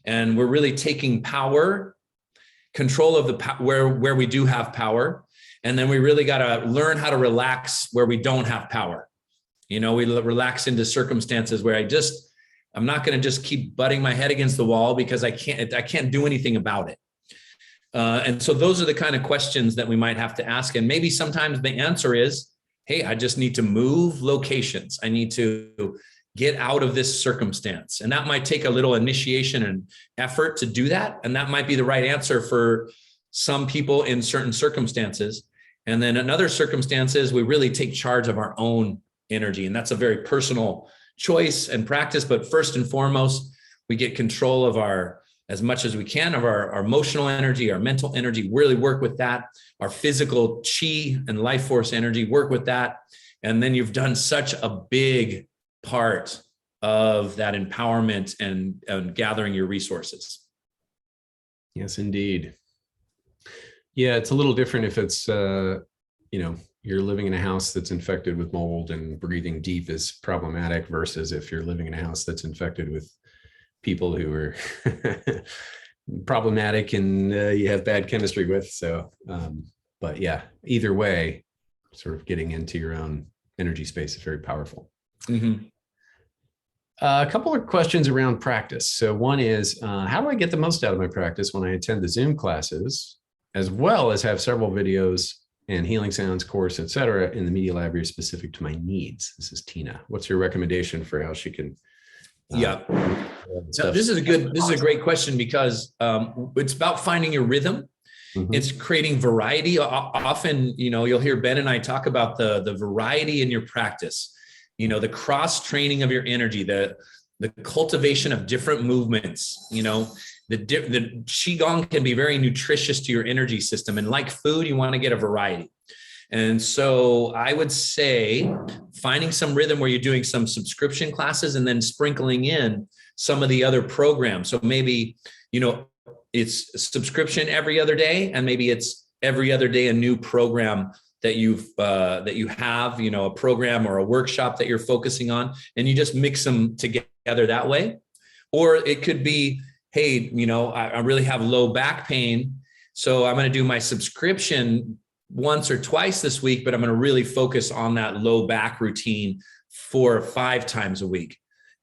And we're really taking power, control of where we do have power. And then we really got to learn how to relax where we don't have power. We relax into circumstances where I'm not going to just keep butting my head against the wall because I can't do anything about it. And so those are the kind of questions that we might have to ask. And maybe sometimes the answer is, hey, I just need to move locations. I need to get out of this circumstance. And that might take a little initiation and effort to do that. And that might be the right answer for some people in certain circumstances. And then in other circumstances, we really take charge of our own energy. And that's a very personal choice and practice. But first and foremost, we get control of as much as we can of our emotional energy, our mental energy, really work with that, our physical Qi and life force energy, work with that. And then you've done such a big part of that empowerment and gathering your resources. Yes, indeed. Yeah, it's a little different if it's, you're living in a house that's infected with mold and breathing deep is problematic versus if you're living in a house that's infected with people who are problematic and you have bad chemistry with. So, but yeah, either way, sort of getting into your own energy space is very powerful. A couple of questions around practice. So one is, how do I get the most out of my practice when I attend the Zoom classes, as well as have several videos and healing sounds course, et cetera, in the media library specific to my needs? This is Tina. What's your recommendation for how she can? Yeah. So this is a great question because it's about finding your rhythm. Mhm. It's creating variety. Often, you'll hear Ben and I talk about the variety in your practice, the cross training of your energy, the cultivation of different movements, the Qi Gong can be very nutritious to your energy system. And like food, you want to get a variety. And so I would say finding some rhythm where you're doing some subscription classes and then sprinkling in some of the other programs. So maybe, it's subscription every other day, and maybe it's every other day a new program that you have, a program or a workshop that you're focusing on, and you just mix them together that way. Or it could be, hey, I really have low back pain, so I'm going to do my subscription once or twice this week, but I'm going to really focus on that low back routine 4 or 5 times a week.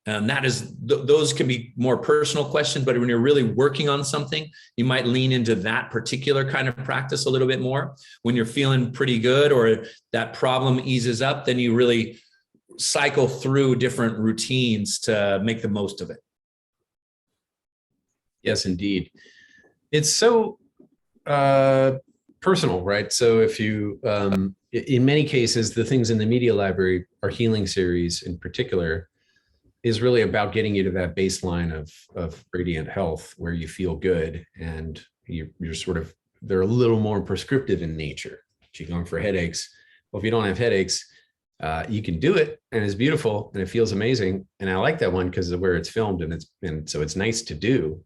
And that is, those can be more personal questions, but when you're really working on something, you might lean into that particular kind of practice a little bit more. When you're feeling pretty good or that problem eases up, then you really cycle through different routines to make the most of it. Yes, indeed. It's so personal, right? So if you, in many cases, the things in the media library, our healing series in particular, is really about getting you to that baseline of radiant health where you feel good and you're sort of, they're a little more prescriptive in nature. Qigong for headaches. Well, if you don't have headaches, you can do it and it's beautiful and it feels amazing. And I like that one because of where it's filmed and so it's nice to do,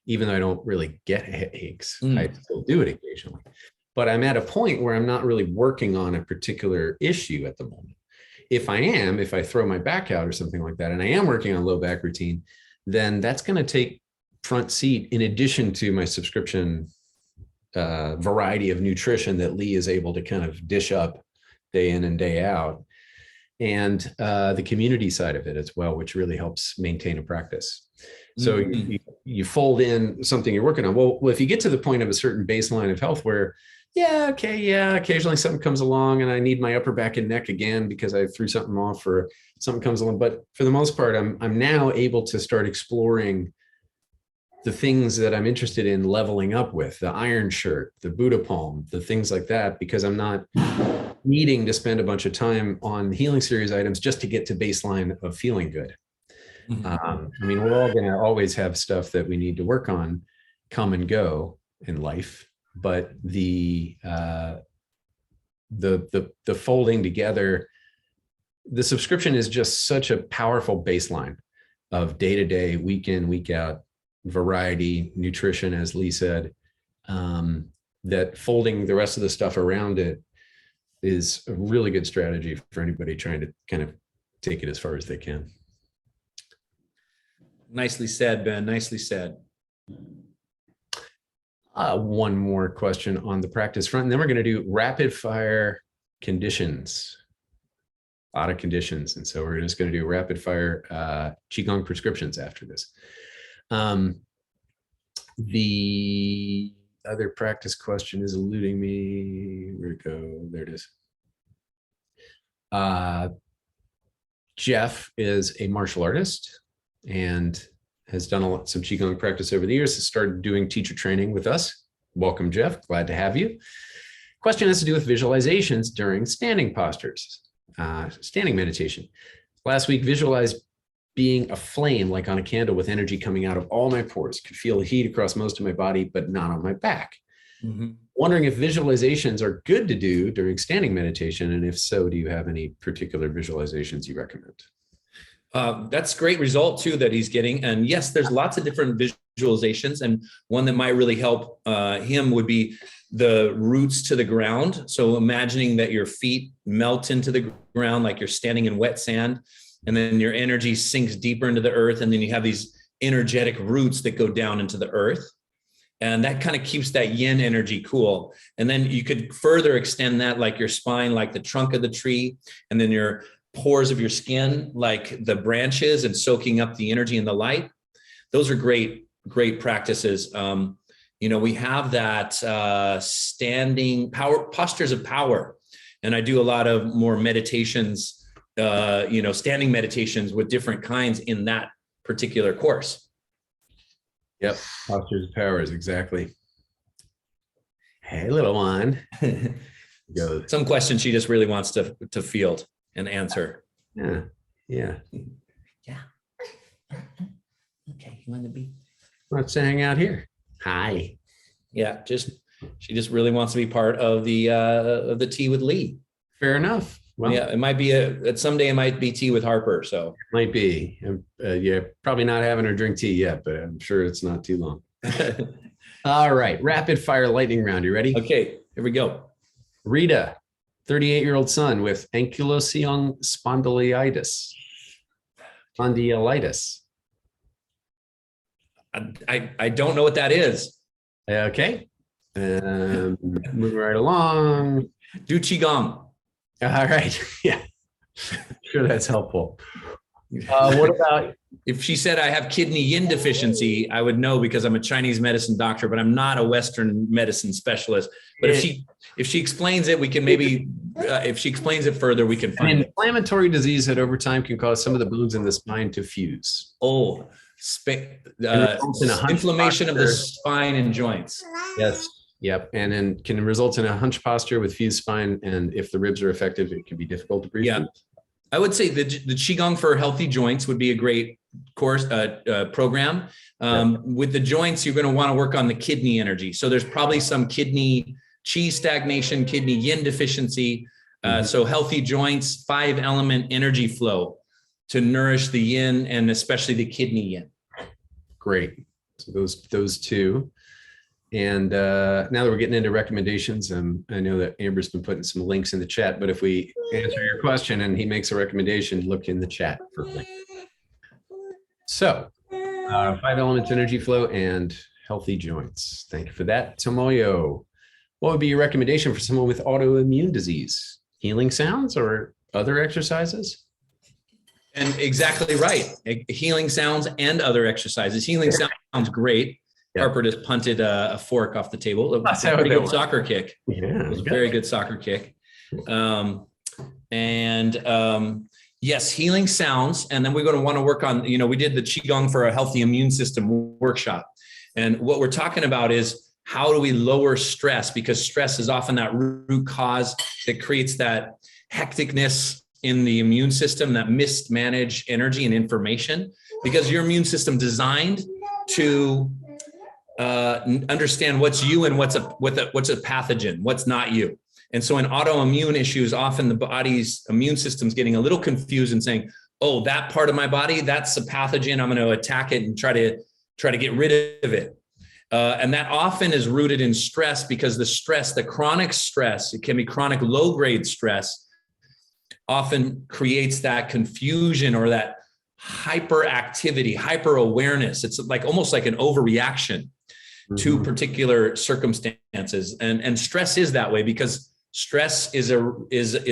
even though I don't really get headaches. I still do it occasionally. But I'm at a point where I'm not really working on a particular issue at the moment. If I throw my back out or something like that, and I am working on low back routine, then that's going to take front seat in addition to my subscription variety of nutrition that Lee is able to kind of dish up day in and day out, and the community side of it as well, which really helps maintain a practice. So you fold in something you're working on. Well, if you get to the point of a certain baseline of health where occasionally something comes along and I need my upper back and neck again because I threw something off or something comes along. But for the most part, I'm now able to start exploring the things that I'm interested in leveling up with, the iron shirt, the Buddha palm, the things like that, because I'm not needing to spend a bunch of time on healing series items just to get to baseline of feeling good. I mean, we're all going to always have stuff that we need to work on come and go in life. But the folding together, the subscription is just such a powerful baseline of day-to-day, week in, week out, variety, nutrition, as Lee said, that folding the rest of the stuff around it is a really good strategy for anybody trying to kind of take it as far as they can. Nicely said, Ben. Nicely said. One more question on the practice front, and then we're going to do rapid fire conditions. A lot of conditions, and so we're just going to do rapid fire Qigong prescriptions after this. The other practice question is eluding me. Where'd it go? There it is. Jeff is a martial artist and has done some Qigong practice over the years, has started doing teacher training with us. Welcome, Jeff. Glad to have you. Question has to do with visualizations during standing postures, standing meditation. Last week, visualized being a flame, like on a candle, with energy coming out of all my pores. Could feel the heat across most of my body, but not on my back. Wondering if visualizations are good to do during standing meditation, and if so, do you have any particular visualizations you recommend? That's great result too that he's getting. And yes, there's lots of different visualizations, and one that might really help him would be the roots to the ground. So imagining that your feet melt into the ground like you're standing in wet sand, and then your energy sinks deeper into the earth, and then you have these energetic roots that go down into the earth. And that kind of keeps that yin energy cool. And then you could further extend that, like your spine, like the trunk of the tree, and then your pores of your skin, like the branches, and soaking up the energy and the light. Those are great practices. We have that standing power, postures of power. And I do a lot of more meditations, standing meditations with different kinds in that particular course. Yep. Postures of powers. Exactly. Hey, little one. Go. Some questions she just really wants to field and answer. Yeah. Yeah. Okay. You want to be? Let's hang out here. Hi. Yeah. She just really wants to be part of the tea with Lee. Fair enough. Well, yeah, it might be someday it might be tea with Harper. So might be. Yeah, probably not having her drink tea yet, but I'm sure it's not too long. All right. Rapid fire lightning round. You ready? Okay. Here we go. Rita, 38-year-old son with ankylosing spondylitis. I don't know what that is. Okay. Moving right along. Do Qi-Gong. All right. Yeah. Sure, that's helpful. What about if she said I have kidney yin deficiency? I would know because I'm a Chinese medicine doctor, but I'm not a Western medicine specialist. But if she explains it, we can maybe if she explains it further, we can find it. Inflammatory disease that over time can cause some of the bones in the spine to fuse. Oh, inflammation of the spine and joints. Yes. Yep. And then can result in a hunch posture with fused spine. And if the ribs are affected, it can be difficult to breathe. Yeah. I would say the Qigong for healthy joints would be a great course program. With the joints, you're going to want to work on the kidney energy. So there's probably some kidney Qi stagnation, kidney yin deficiency. So healthy joints, 5-element energy flow to nourish the yin and especially the kidney yin. Great. So those two. And now that we're getting into recommendations, I know that Amber's been putting some links in the chat, but if we answer your question and he makes a recommendation, look in the chat for links. So 5 elements, energy flow, and healthy joints. Thank you for that. Tomoyo, what would be your recommendation for someone with autoimmune disease? Healing sounds or other exercises? And exactly right. Healing sounds and other exercises. Healing sounds great. Yeah. Harper just punted a fork off the table. It was a pretty good soccer kick. Yeah, it was a very good soccer kick. Yes, healing sounds. And then we're going to want to work on, we did the Qigong for a healthy immune system workshop. And what we're talking about is how do we lower stress? Because stress is often that root cause that creates that hecticness in the immune system, that mismanaged energy and information, because your immune system designed to understand what's you and what's a pathogen, what's not you. And so in autoimmune issues, often the body's immune system's getting a little confused and saying, oh, that part of my body, that's a pathogen. I'm going to attack it and try to get rid of it. And that often is rooted in stress, because the chronic stress, it can be chronic low-grade stress, often creates that confusion or that hyperactivity, hyper awareness. It's like almost like an overreaction to particular circumstances. And stress is that way because stress is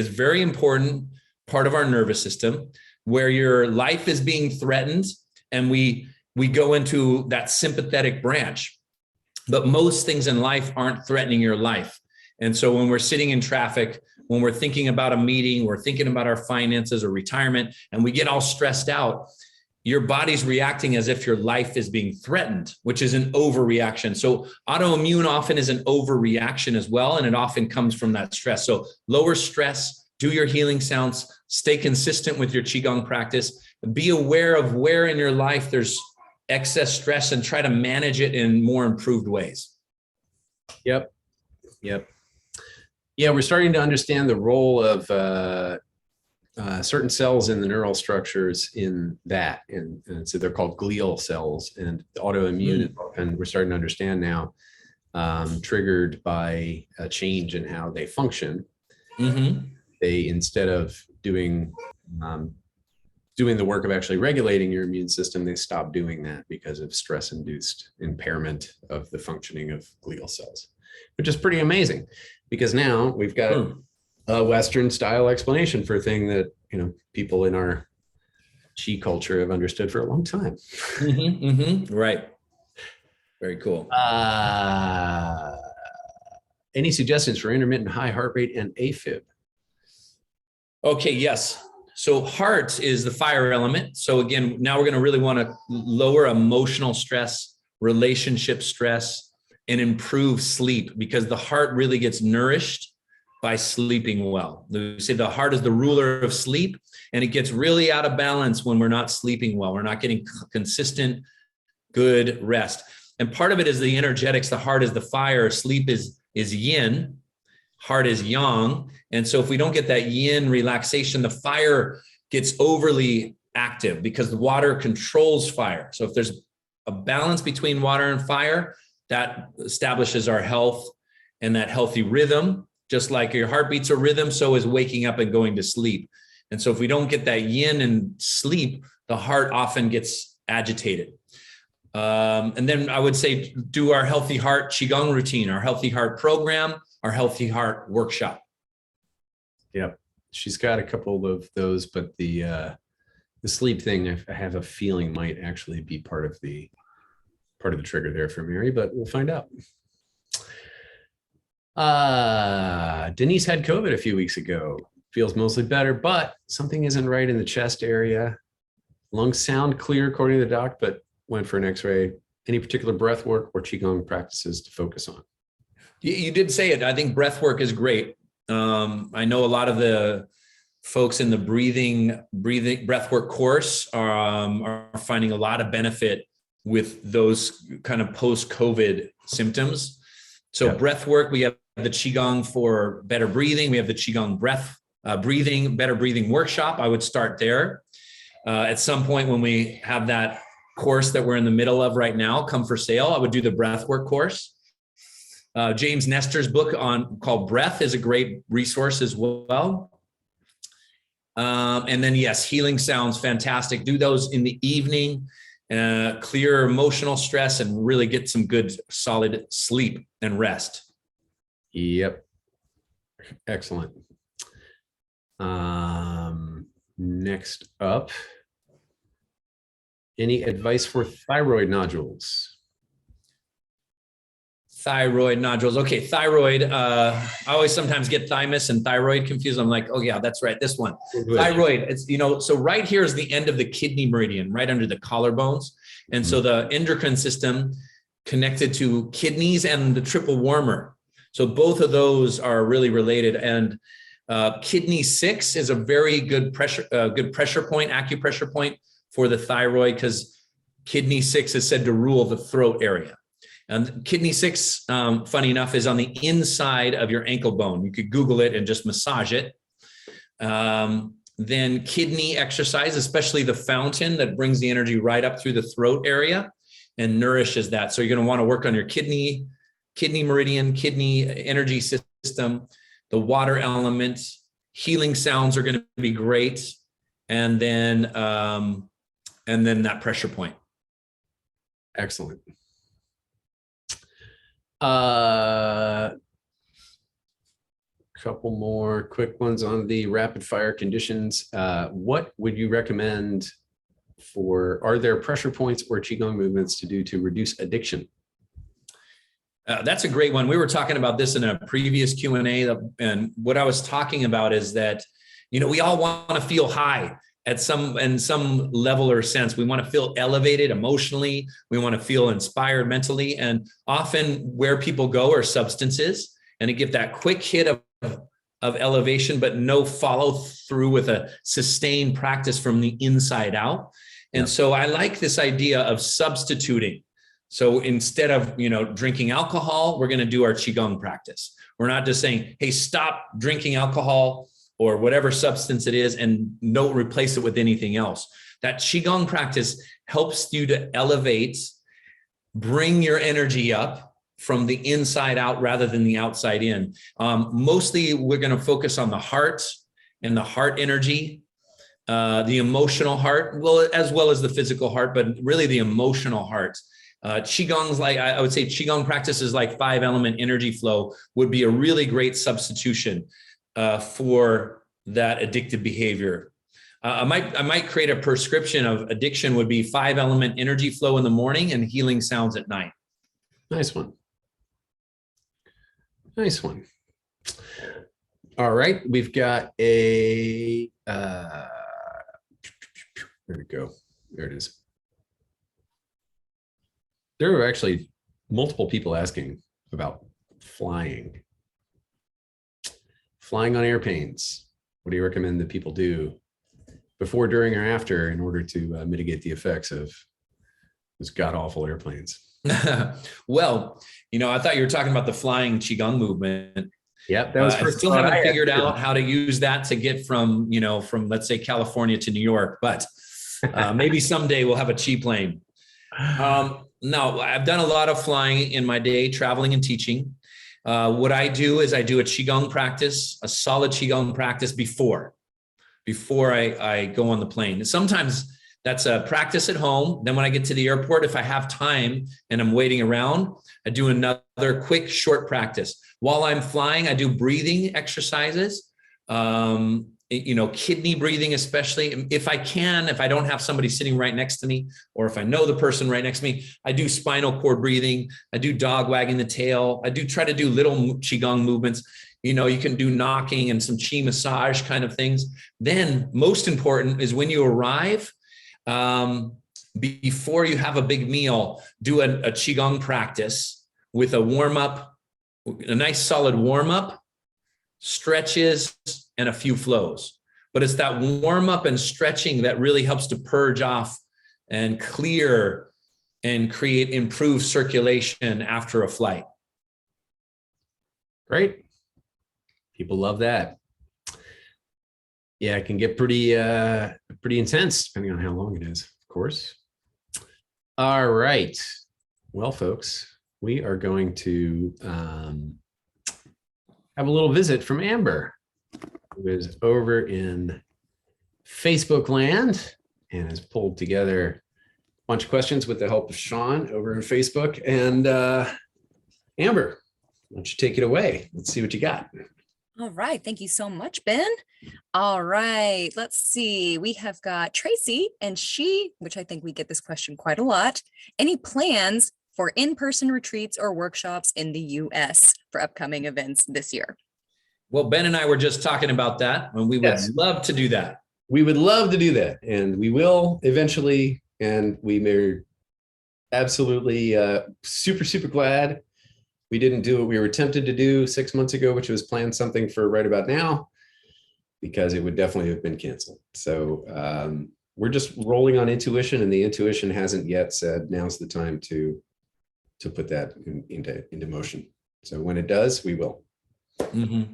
very important part of our nervous system, where your life is being threatened and we go into that sympathetic branch. But most things in life aren't threatening your life. And so when we're sitting in traffic, when we're thinking about a meeting, we're thinking about our finances or retirement, and we get all stressed out, your body's reacting as if your life is being threatened, which is an overreaction. So autoimmune often is an overreaction as well, and it often comes from that stress. So lower stress, do your healing sounds, stay consistent with your Qigong practice, be aware of where in your life there's excess stress and try to manage it in more improved ways. Yep. Yeah, we're starting to understand the role of certain cells in the neural structures in that. And so they're called glial cells, and autoimmune, and we're starting to understand now, triggered by a change in how they function. They, instead of doing the work of actually regulating your immune system, they stop doing that because of stress-induced impairment of the functioning of glial cells, which is pretty amazing, because now we've got a Western style explanation for a thing that, people in our Qi culture have understood for a long time. Right. Very cool. Any suggestions for intermittent high heart rate and AFib? Okay, yes. So heart is the fire element. So again, now we're going to really want to lower emotional stress, relationship stress, and improve sleep, because the heart really gets nourished by sleeping well. We say the heart is the ruler of sleep, and it gets really out of balance when we're not sleeping well. We're not getting consistent, good rest. And part of it is the energetics. The heart is the fire. Sleep is yin. Heart is yang. And so if we don't get that yin relaxation, the fire gets overly active because the water controls fire. So if there's a balance between water and fire, that establishes our health and that healthy rhythm. Just like your heart beats a rhythm, so is waking up and going to sleep. And so if we don't get that yin in sleep, the heart often gets agitated. And then I would say do our healthy heart Qigong routine, our healthy heart program, our healthy heart workshop. Yep. She's got a couple of those, but the sleep thing, I have a feeling might actually be part of the trigger there for Mary, but we'll find out. Denise had COVID a few weeks ago. Feels mostly better, but something isn't right in the chest area. Lungs sound clear according to the doc, but went for an x-ray. Any particular breath work or Qigong practices to focus on? You did say it. I think breath work is great. I know a lot of the folks in the breathing breath work course are finding a lot of benefit with those kind of post-COVID symptoms. So breath work, we have the Qigong for better breathing. We have the Qigong better breathing workshop. I would start there. At some point when we have that course that we're in the middle of right now come for sale, I would do the breath work course. James Nestor's book called Breath is a great resource as well. And then yes, healing sounds fantastic. Do those in the evening, clear emotional stress, and really get some good solid sleep and rest. Yep. Excellent. Next up, any advice for thyroid nodules? Thyroid nodules. Okay, thyroid. I always sometimes get thymus and thyroid confused. I'm like, oh yeah, that's right, this one. Thyroid. It's so right here is the end of the kidney meridian, right under the collarbones, and so the endocrine system connected to kidneys and the triple warmer. So both of those are really related. And kidney 6 is a very good pressure point, acupressure point for the thyroid, because kidney 6 is said to rule the throat area. And kidney 6, funny enough, is on the inside of your ankle bone. You could Google it and just massage it. Then kidney exercise, especially the fountain that brings the energy right up through the throat area and nourishes that. So you're going to want to work on your kidney meridian, kidney energy system, the water element. Healing sounds are going to be great. And then that pressure point. Excellent. Couple more quick ones on the rapid fire conditions. What would you recommend are there pressure points or Qigong movements to do to reduce addiction? That's a great one. We were talking about this in a previous Q&A, and what I was talking about is that, we all want to feel high in some level or sense. We want to feel elevated emotionally. We want to feel inspired mentally. And often where people go are substances, and to give that quick hit of elevation, but no follow through with a sustained practice from the inside out. And so I like this idea of substituting. So instead of, drinking alcohol, we're going to do our Qigong practice. We're not just saying, hey, stop drinking alcohol or whatever substance it is and don't replace it with anything else. That Qigong practice helps you to elevate, bring your energy up from the inside out rather than the outside in. Mostly we're going to focus on the heart and the heart energy, the emotional heart, as well as the physical heart, but really the emotional heart. Qigong's I would say Qigong practices like 5-element energy flow would be a really great substitution. for that addictive behavior. I might create a prescription of addiction would be 5-element energy flow in the morning and healing sounds at night. Nice one. Nice one. All right, we've got a, where'd it go? There it is. There are actually multiple people asking about flying. Flying on airplanes. What do you recommend that people do before, during, or after in order to mitigate the effects of those god-awful airplanes? Well, I thought you were talking about the flying Qigong movement. Yep, that was I still haven't figured out how to use that to get from let's say California to New York, but maybe someday we'll have a Qi plane. No, I've done a lot of flying in my day, traveling and teaching. What I do is I do a Qigong practice, a solid Qigong practice before I go on the plane. Sometimes that's a practice at home. Then when I get to the airport, if I have time and I'm waiting around, I do another quick, short practice. While I'm flying, I do breathing exercises, kidney breathing, especially if I can, if I don't have somebody sitting right next to me, or if I know the person right next to me, I do spinal cord breathing. I do dog wagging the tail. I do try to do little Qigong movements. You can do knocking and some Qi massage kind of things. Then most important is when you arrive, before you have a big meal, do a Qigong practice with a warm up, a nice solid warm up, stretches, and a few flows. But it's that warm up and stretching that really helps to purge off and clear and create improved circulation after a flight. Great. People love that. Yeah, it can get pretty intense depending on how long it is, of course. All right. Well, folks, we are going to have a little visit from Amber, who is over in Facebook land and has pulled together a bunch of questions with the help of Sean over in Facebook. And Amber, why don't you take it away? Let's see what you got. All right. Thank you so much, Ben. All right. Let's see. We have got Tracy, and which I think we get this question quite a lot. Any plans for in-person retreats or workshops in the US for upcoming events this year? Well, Ben and I were just talking about that, and we would love to do that. We would love to do that, and we will eventually, and we may absolutely super, super glad we didn't do what we were tempted to do 6 months ago, which was plan something for right about now, because it would definitely have been canceled. So we're just rolling on intuition, and the intuition hasn't yet said now's the time to put that into motion. So when it does, we will. Mm-hmm.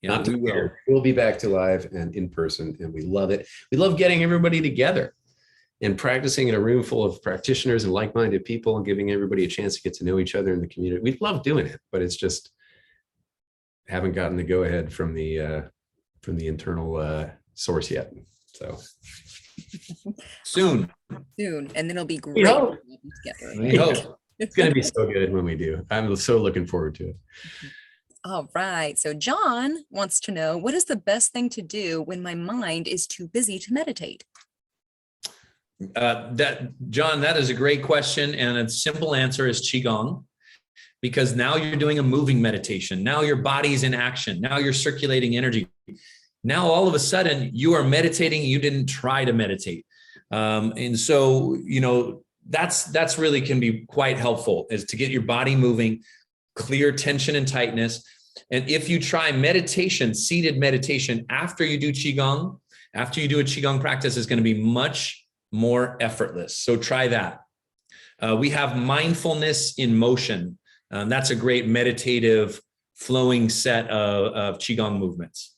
Yeah, Not to will. We'll be back to live and in person, and we love it. We love getting everybody together and practicing in a room full of practitioners and like-minded people and giving everybody a chance to get to know each other in the community. We love doing it, but it's just haven't gotten the go-ahead from the internal source yet. So soon, and then it'll be great. Together. We hope. It's going to be so good when we do. I'm so looking forward to it. All right. So John wants to know, what is the best thing to do when my mind is too busy to meditate? John, that is a great question. And a simple answer is Qigong, because now you're doing a moving meditation. Now your body's in action. Now you're circulating energy. Now, all of a sudden you are meditating. You didn't try to meditate. And so, that's really can be quite helpful, is to get your body moving, clear tension and tightness. And if you try meditation, seated meditation, after you do Qigong, after you do a Qigong practice, is going to be much more effortless. So try that. We have mindfulness in motion. That's a great meditative flowing set of Qigong movements.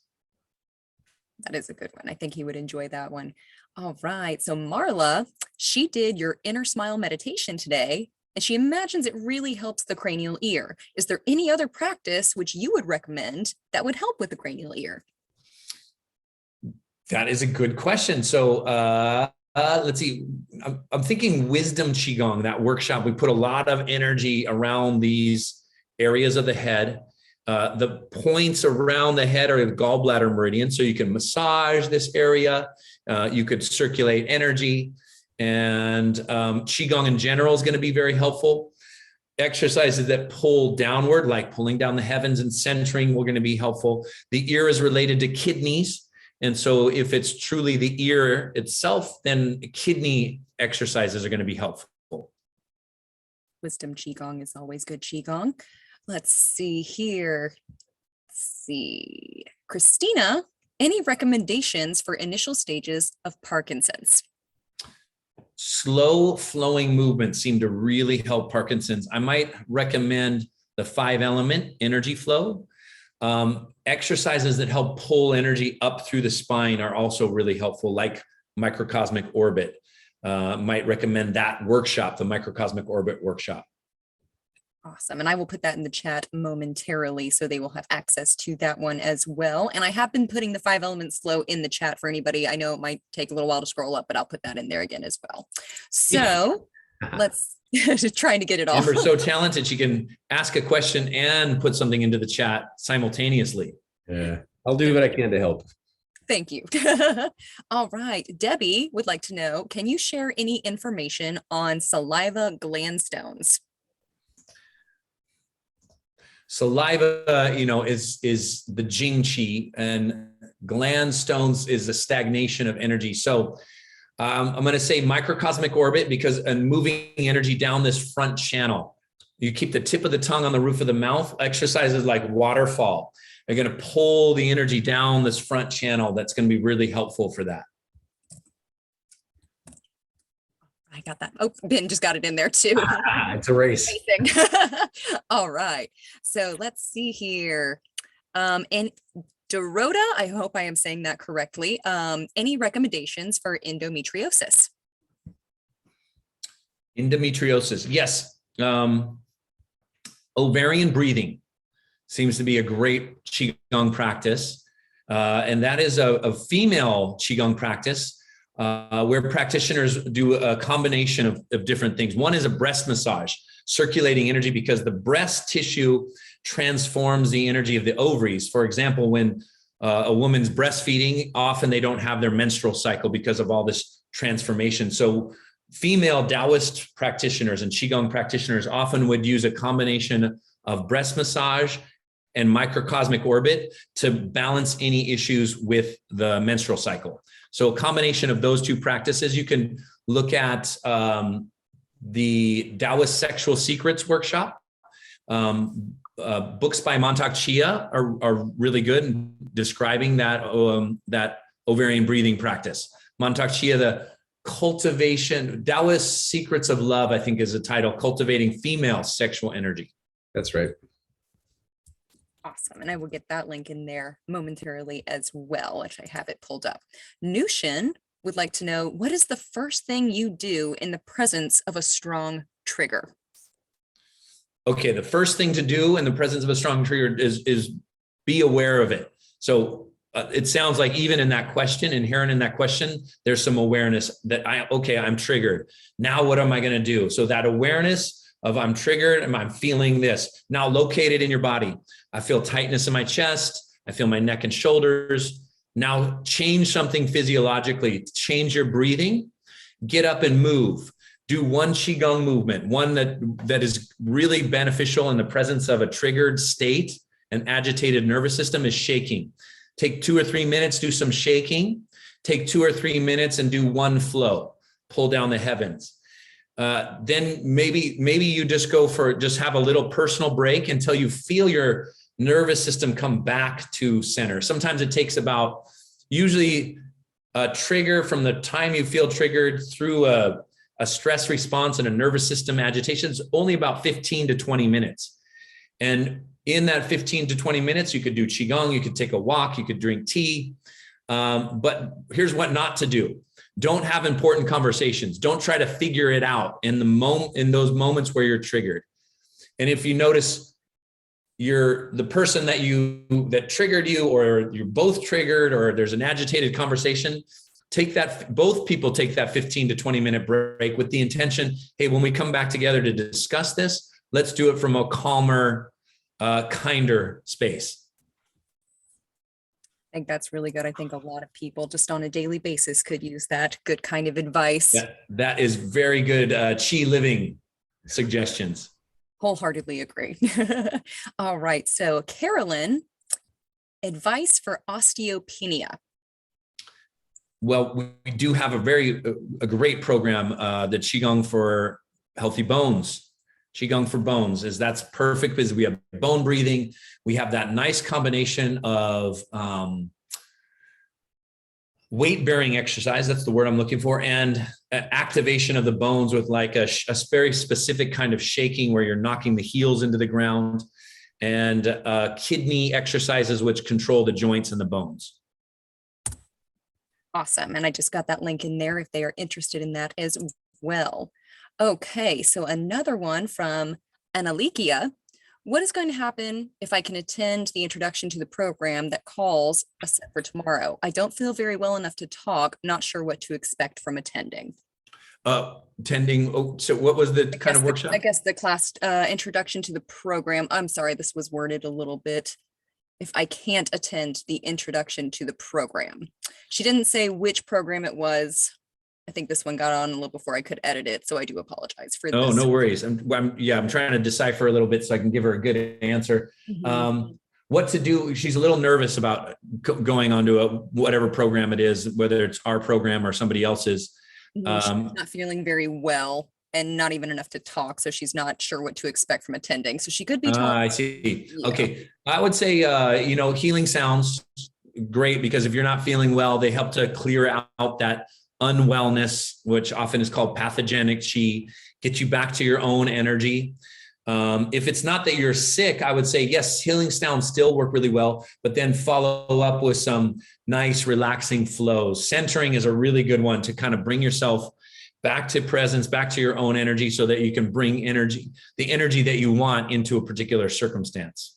That is a good one. I think he would enjoy that one. All right. So Marla, she did your inner smile meditation today, and she imagines it really helps the cranial ear. Is there any other practice which you would recommend that would help with the cranial ear? That is a good question. So let's see. I'm thinking wisdom Qigong, that workshop. We put a lot of energy around these areas of the head. The points around the head are the gallbladder meridian, so you can massage this area. You could circulate energy, and Qigong in general is going to be very helpful. Exercises that pull downward, like pulling down the heavens and centering, were going to be helpful. The ear is related to kidneys. And so if it's truly the ear itself, then kidney exercises are going to be helpful. Wisdom Qigong is always good Qigong. Let's see here. Christina, any recommendations for initial stages of Parkinson's? Slow flowing movements seem to really help Parkinson's. I might recommend the 5-element energy flow. Exercises that help pull energy up through the spine are also really helpful, like microcosmic orbit. Might recommend that workshop, the microcosmic orbit workshop. Awesome. And I will put that in the chat momentarily, so they will have access to that one as well. And I have been putting the 5-element flow in the chat for anybody. I know it might take a little while to scroll up, but I'll put that in there again as well. So let's trying to get it all. Amber's so talented. She can ask a question and put something into the chat simultaneously. Yeah, I'll do what I can to help. Thank you. All right. Debbie would like to know, can you share any information on saliva gland stones? Saliva, is the Jing Qi, and gland stones is a stagnation of energy. So I'm going to say microcosmic orbit, because moving energy down this front channel. You keep the tip of the tongue on the roof of the mouth. Exercises like waterfall are going to pull the energy down this front channel. That's going to be really helpful for that. I got that. Oh, Ben just got it in there too. It's a race. All right. So let's see here. And Dorota, I hope I am saying that correctly. Any recommendations for endometriosis? Endometriosis, yes. Ovarian breathing seems to be a great Qigong practice. And that is a female Qigong practice where practitioners do a combination of different things. One is a breast massage, circulating energy, because the breast tissue transforms the energy of the ovaries. For example, when a woman's breastfeeding, often they don't have their menstrual cycle because of all this transformation. So female Taoist practitioners and Qigong practitioners often would use a combination of breast massage and microcosmic orbit to balance any issues with the menstrual cycle. So a combination of those two practices. You can look at the Taoist Sexual Secrets workshop. Books by Mantak Chia are really good in describing that ovarian breathing practice. Mantak Chia, the cultivation, Taoist Secrets of Love, I think is the title, Cultivating Female Sexual Energy. That's right. Awesome. And I will get that link in there momentarily as well, which I have it pulled up. Nushin would like to know, what is the first thing you do in the presence of a strong trigger? Okay, the first thing to do in the presence of a strong trigger is be aware of it. So it sounds like even in that question, inherent in that question, there's some awareness that I'm triggered. Now what am I going to do? So that awareness of I'm triggered and I'm feeling this. Now located in your body. I feel tightness in my chest. I feel my neck and shoulders. Now change something physiologically. Change your breathing. Get up and move. Do one Qigong movement, one that is really beneficial in the presence of a triggered state. An agitated nervous system is shaking. Take 2 or 3 minutes, do some shaking. Take 2 or 3 minutes and do one flow. Pull down the heavens. Then maybe you just have a little personal break until you feel your nervous system come back to center. Sometimes it takes usually a trigger from the time you feel triggered through a stress response and a nervous system agitation is only about 15 to 20 minutes. And in that 15 to 20 minutes, you could do Qigong, you could take a walk, you could drink tea. But here's what not to do. Don't have important conversations. Don't try to figure it out in those moments where you're triggered. And if you notice the person that triggered you, or you're both triggered, or there's an agitated conversation, both people take that 15 to 20 minute break with the intention, hey, when we come back together to discuss this, let's do it from a calmer kinder space. I think that's really good. I think a lot of people just on a daily basis could use that good kind of advice. Yeah, that is very good Qi living suggestions. Wholeheartedly agree. All right. So Carolyn, advice for osteopenia. Well, we do have a great program, the Qigong for healthy bones. Qigong for bones that's perfect because we have bone breathing. We have that nice combination of weight bearing exercise. That's the word I'm looking for. And activation of the bones with like a very specific kind of shaking where you're knocking the heels into the ground, and kidney exercises, which control the joints and the bones. Awesome. And I just got that link in there if they are interested in that as well. Okay, so another one from Analikia. What is going to happen if I can attend the introduction to the program that calls a set for tomorrow? I don't feel very well enough to talk, not sure what to expect from attending. Attending, so what was the kind of workshop? I guess the class introduction to the program. I'm sorry, this was worded a little bit. If I can't attend the introduction to the program. She didn't say which program it was. I think this one got on a little before I could edit it, so I do apologize for this. Oh, no worries. I'm trying to decipher a little bit so I can give her a good answer. What to do? She's a little nervous about going onto whatever program it is, whether it's our program or somebody else's. She's not feeling very well and not even enough to talk, so she's not sure what to expect from attending. So she could be talking. I see. Yeah. Okay, I would say healing sounds great, because if you're not feeling well, they help to clear out that unwellness, which often is called pathogenic Qi, get you back to your own energy. If it's not that you're sick, I would say, yes, healing sounds still work really well, but then follow up with some nice relaxing flows. Centering is a really good one to kind of bring yourself back to presence, back to your own energy, so that you can bring the energy that you want into a particular circumstance.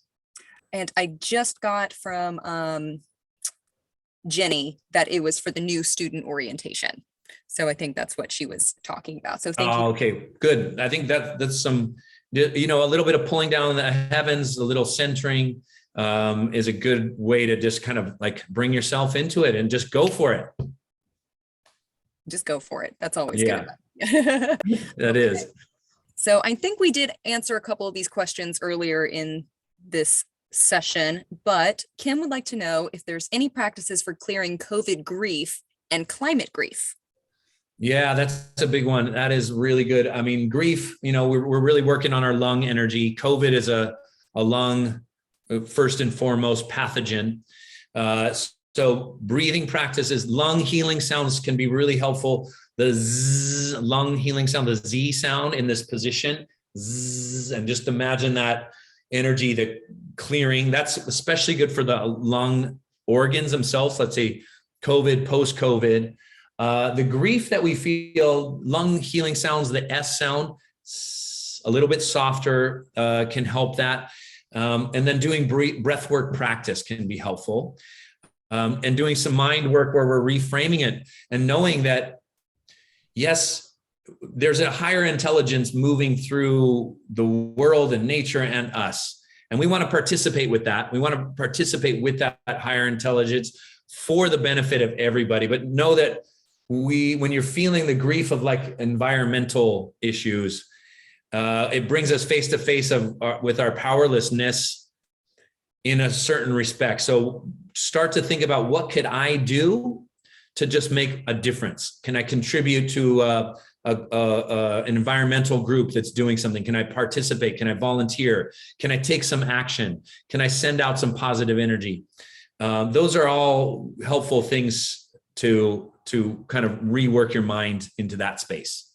And I just got from Jenny that it was for the new student orientation. So I think that's what she was talking about. So thank you. Okay, good. I think that's some, a little bit of pulling down the heavens, a little centering is a good way to just kind of like bring yourself into it and just go for it. Just go for it. That's always good. That is. So I think we did answer a couple of these questions earlier in this session, but Kim would like to know if there's any practices for clearing COVID grief and climate grief. Yeah, that's a big one. That is really good. I mean, grief, we're really working on our lung energy. COVID is a lung, first and foremost, pathogen. So breathing practices, lung healing sounds can be really helpful. The Z lung healing sound, the Z sound in this position, Z, and just imagine that energy, the clearing. That's especially good for the lung organs themselves. Let's say COVID, post-COVID. The grief that we feel, lung healing sounds, the S sound, a little bit softer, can help that. And then doing breath work practice can be helpful. And doing some mind work where we're reframing it and knowing that, yes, there's a higher intelligence moving through the world and nature and us. And we want to participate with that. We want to participate with that higher intelligence for the benefit of everybody. But know that when you're feeling the grief of like environmental issues, it brings us face to face with our powerlessness in a certain respect. So start to think about, what could I do to just make a difference? Can I contribute to an environmental group that's doing something? Can I participate? Can I volunteer? Can I take some action? Can I send out some positive energy? Those are all helpful things to kind of rework your mind into that space.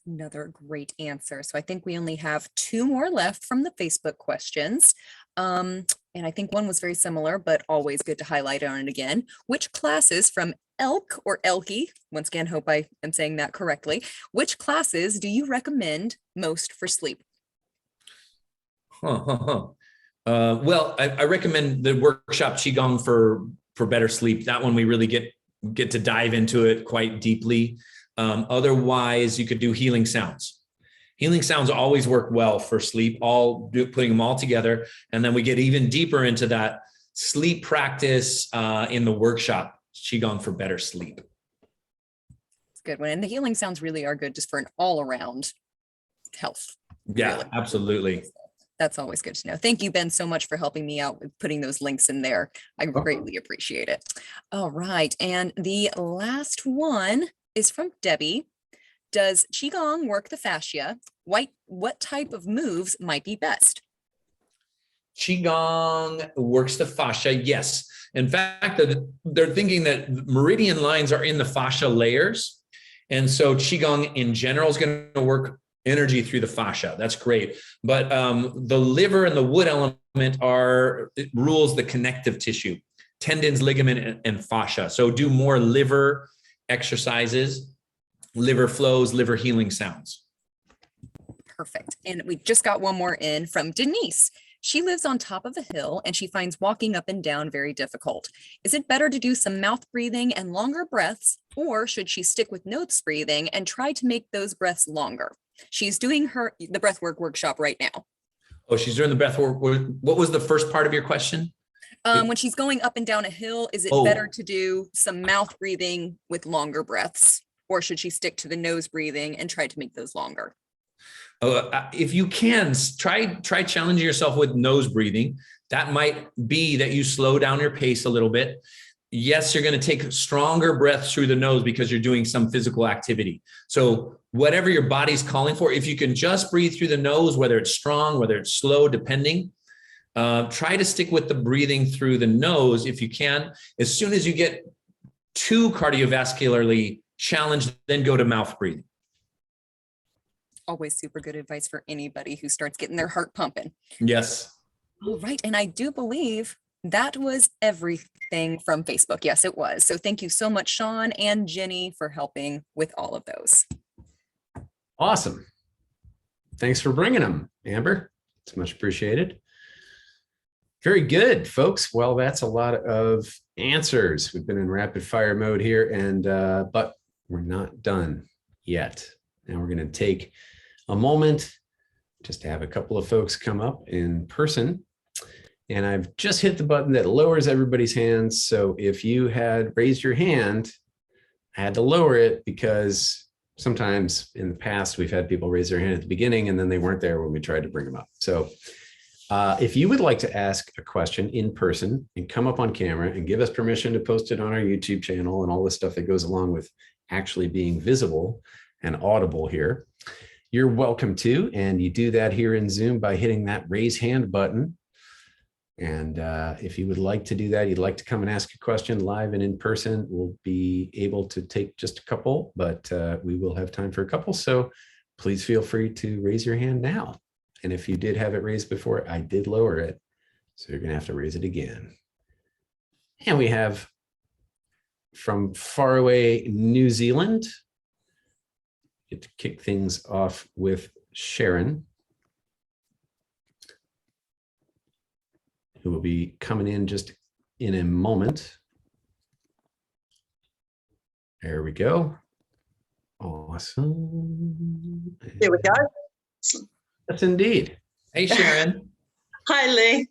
Another great answer. So I think we only have 2 more left from the Facebook questions. And I think one was very similar, but always good to highlight on it again. Which classes from Elk or Elkie, once again, hope I am saying that correctly, which classes do you recommend most for sleep? Well, I recommend the workshop Qigong for better sleep. That one we really get to dive into it quite deeply. Otherwise, you could do healing sounds. Healing sounds always work well for sleep, putting them all together. And then we get even deeper into that sleep practice in the workshop, Qigong for better sleep. It's a good one. And the healing sounds really are good just for an all around health. Yeah, really. Absolutely. That's always good to know. Thank you, Ben, so much for helping me out with putting those links in there. I greatly appreciate it. All right. And the last one is from Debbie. Does Qigong work the fascia? What type of moves might be best? Qigong works the fascia. Yes. In fact, they're thinking that meridian lines are in the fascia layers. And so Qigong in general is going to work energy through the fascia. That's great. But the liver and the wood element rules the connective tissue, tendons, ligament, and fascia. So do more liver exercises, liver flows, liver healing sounds. Perfect. And we just got one more in from Denise. She lives on top of a hill and she finds walking up and down very difficult. Is it better to do some mouth breathing and longer breaths, or should she stick with nose breathing and try to make those breaths longer? She's doing the breathwork workshop right now. Oh, she's doing the breathwork. What was the first part of your question? When she's going up and down a hill, is it better to do some mouth breathing with longer breaths, or should she stick to the nose breathing and try to make those longer? If you can, try challenging yourself with nose breathing. That might be that you slow down your pace a little bit. Yes, you're going to take stronger breaths through the nose because you're doing some physical activity. So whatever your body's calling for, if you can just breathe through the nose, whether it's strong, whether it's slow, depending, try to stick with the breathing through the nose if you can. As soon as you get too cardiovascularly challenged, then go to mouth breathing. Always super good advice for anybody who starts getting their heart pumping. Yes. All right. And I do believe that was everything from Facebook. Yes, it was. So thank you so much, Sean and Jenny, for helping with all of those. Awesome. Thanks for bringing them, Amber. It's much appreciated. Very good, folks. Well, that's a lot of answers. We've been in rapid fire mode here, and but we're not done yet. Now we're going to take a moment just to have a couple of folks come up in person. And I've just hit the button that lowers everybody's hands. So if you had raised your hand, I had to lower it because sometimes in the past we've had people raise their hand at the beginning and then they weren't there when we tried to bring them up. So if you would like to ask a question in person and come up on camera and give us permission to post it on our YouTube channel and all the stuff that goes along with actually being visible and audible here, you're welcome to. And you do that here in Zoom by hitting that raise hand button. And if you would like to do that, you'd like to come and ask a question live and in person, we'll be able to take just a couple, but we will have time for a couple. So please feel free to raise your hand now. And if you did have it raised before, I did lower it. So you're going to have to raise it again. And we have from faraway New Zealand, get to kick things off with Sharon, who will be coming in just in a moment. There we go. Awesome. Here we go. Yes, indeed. Hey, Sharon. Hi, Lee.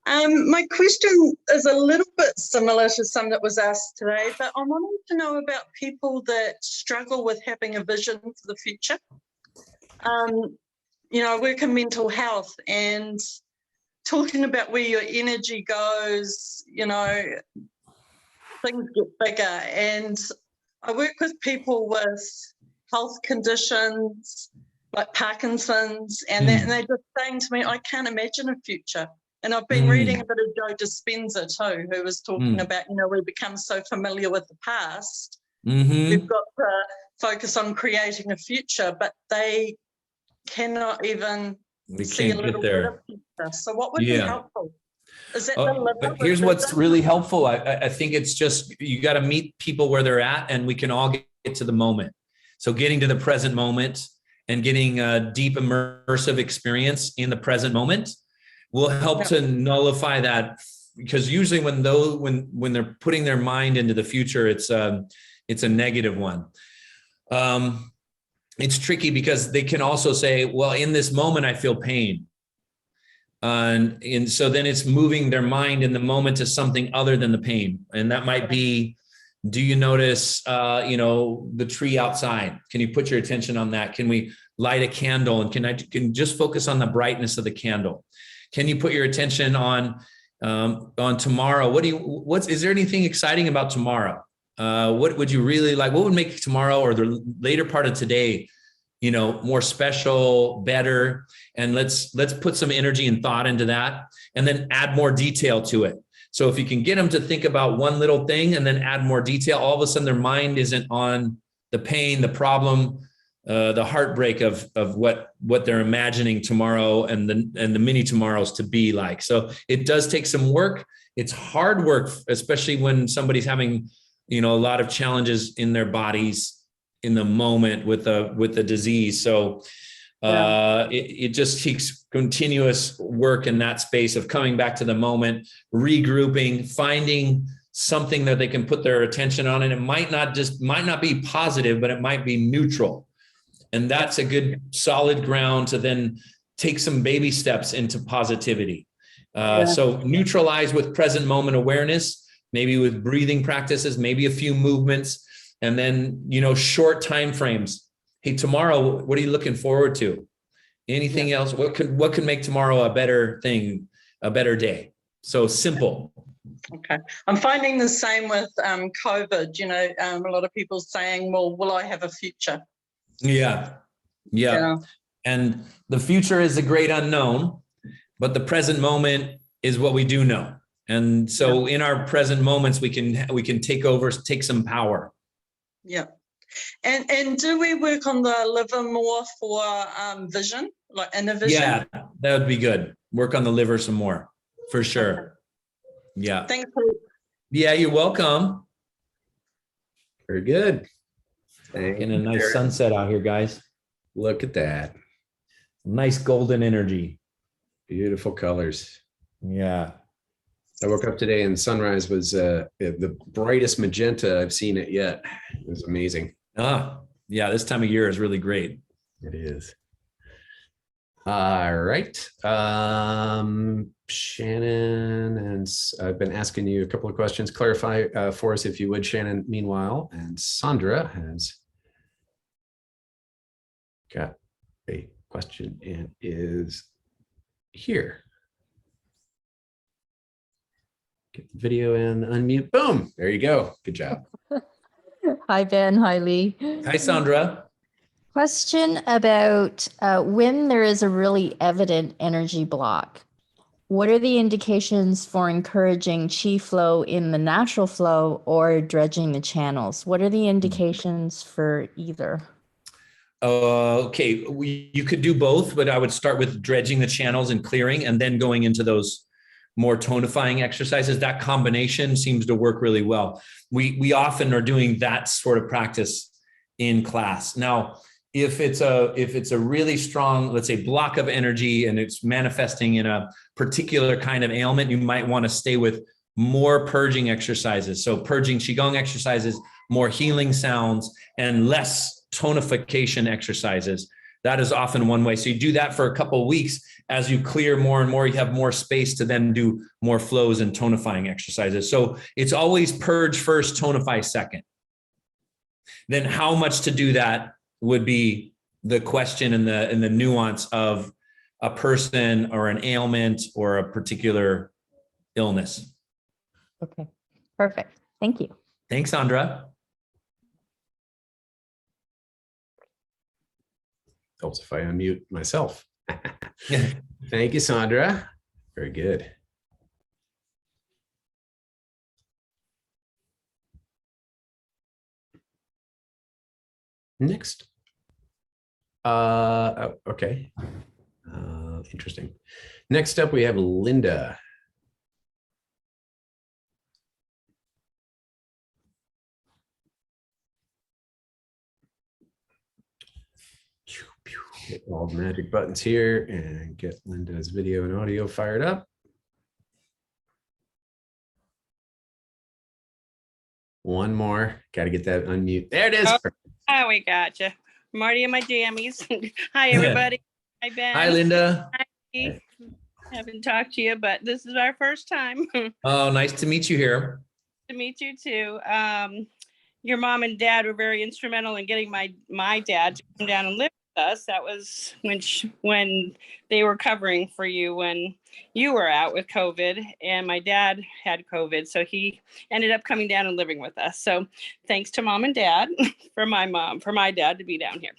My question is a little bit similar to some that was asked today, but I wanted to know about people that struggle with having a vision for the future. You know, I work in mental health, and talking about where your energy goes, you know, things get bigger. And I work with people with health conditions like Parkinson's, and they're just saying to me, I can't imagine a future. And I've been reading a bit of Joe Dispenza too, who was talking about, you know, we become so familiar with the past. We've got to focus on creating a future, but they cannot even see a little bit of future. So what would be helpful? Is that the liver? But here's what's really helpful. I think it's just, you got to meet people where they're at, and we can all get to the moment. So getting to the present moment and getting a deep immersive experience in the present moment will help to nullify that, because usually when they're putting their mind into the future, it's a negative one. it's tricky because they can also say, well, in this moment, I feel pain. And so then it's moving their mind in the moment to something other than the pain. And that might be, do you notice, the tree outside? Can you put your attention on that? Can we light a candle? And can just focus on the brightness of the candle? Can you put your attention on tomorrow? Is there anything exciting about tomorrow? What would you really like? What would make tomorrow or the later part of today, more special, better? And let's put some energy and thought into that, and then add more detail to it. So if you can get them to think about one little thing and then add more detail, all of a sudden their mind isn't on the pain, the problem, the heartbreak of what they're imagining tomorrow and the mini tomorrows to be like. So it does take some work. It's hard work, especially when somebody's having, a lot of challenges in their bodies in the moment with the disease. So it just takes continuous work in that space of coming back to the moment, regrouping, finding something that they can put their attention on. And it might not be positive, but it might be neutral. And that's a good solid ground to then take some baby steps into positivity. So neutralize with present moment awareness, maybe with breathing practices, maybe a few movements, and then, short time frames. Hey, tomorrow, what are you looking forward to? Anything else? What could make tomorrow a better thing, a better day? So simple. Okay. I'm finding the same with COVID. A lot of people saying, well, will I have a future? Yeah. And the future is a great unknown, but the present moment is what we do know. And so in our present moments, we can take some power. Yeah. And do we work on the liver more for vision, like inner vision? Yeah, that would be good. Work on the liver some more, for sure. Yeah. Thanks. Yeah, you're welcome. Very good. Getting a nice sunset out here, guys. Look at that. Nice golden energy. Beautiful colors. Yeah. I woke up today and sunrise was the brightest magenta I've seen it yet. It was amazing. Yeah, this time of year is really great. It is. All right. Shannon, and I've been asking you a couple of questions. Clarify for us if you would, Shannon, meanwhile. And Sandra has got a question and is here. Get the video and unmute. Boom. There you go. Good job. Hi, Ben. Hi, Lee. Hi, Sandra. Question about when there is a really evident energy block. What are the indications for encouraging chi flow in the natural flow or dredging the channels? What are the indications for either? Okay, you could do both, but I would start with dredging the channels and clearing, and then going into those more tonifying exercises. That combination seems to work really well. We often are doing that sort of practice in class. Now, if it's a really strong, let's say, block of energy and it's manifesting in a particular kind of ailment, you might want to stay with more purging exercises. So purging Qigong exercises, more healing sounds, and less tonification exercises. That is often one way. So you do that for a couple of weeks. As you clear more and more, you have more space to then do more flows and tonifying exercises. So it's always purge first, tonify second. Then how much to do that would be the question and the nuance of a person or an ailment or a particular illness. Okay, perfect. Thank you. Thanks, Sandra. Helps if I unmute myself. Thank you, Sandra. Very good. Next. Okay. Interesting. Next up, we have Linda. Hit all the magic buttons here and get Linda's video and audio fired up. One more. Got to get that unmute. There it is. Oh, we got you. Marty and my jammies. Hi, everybody. Hi, Ben. Hi, Linda. Hi. Haven't talked to you, but this is our first time. Oh, nice to meet you here. To meet you too. Your mom and dad were very instrumental in getting my dad to come down and live with us. That was when they were covering for you when you were out with COVID, and my dad had COVID, so he ended up coming down and living with us. So thanks to mom and dad for my dad to be down here.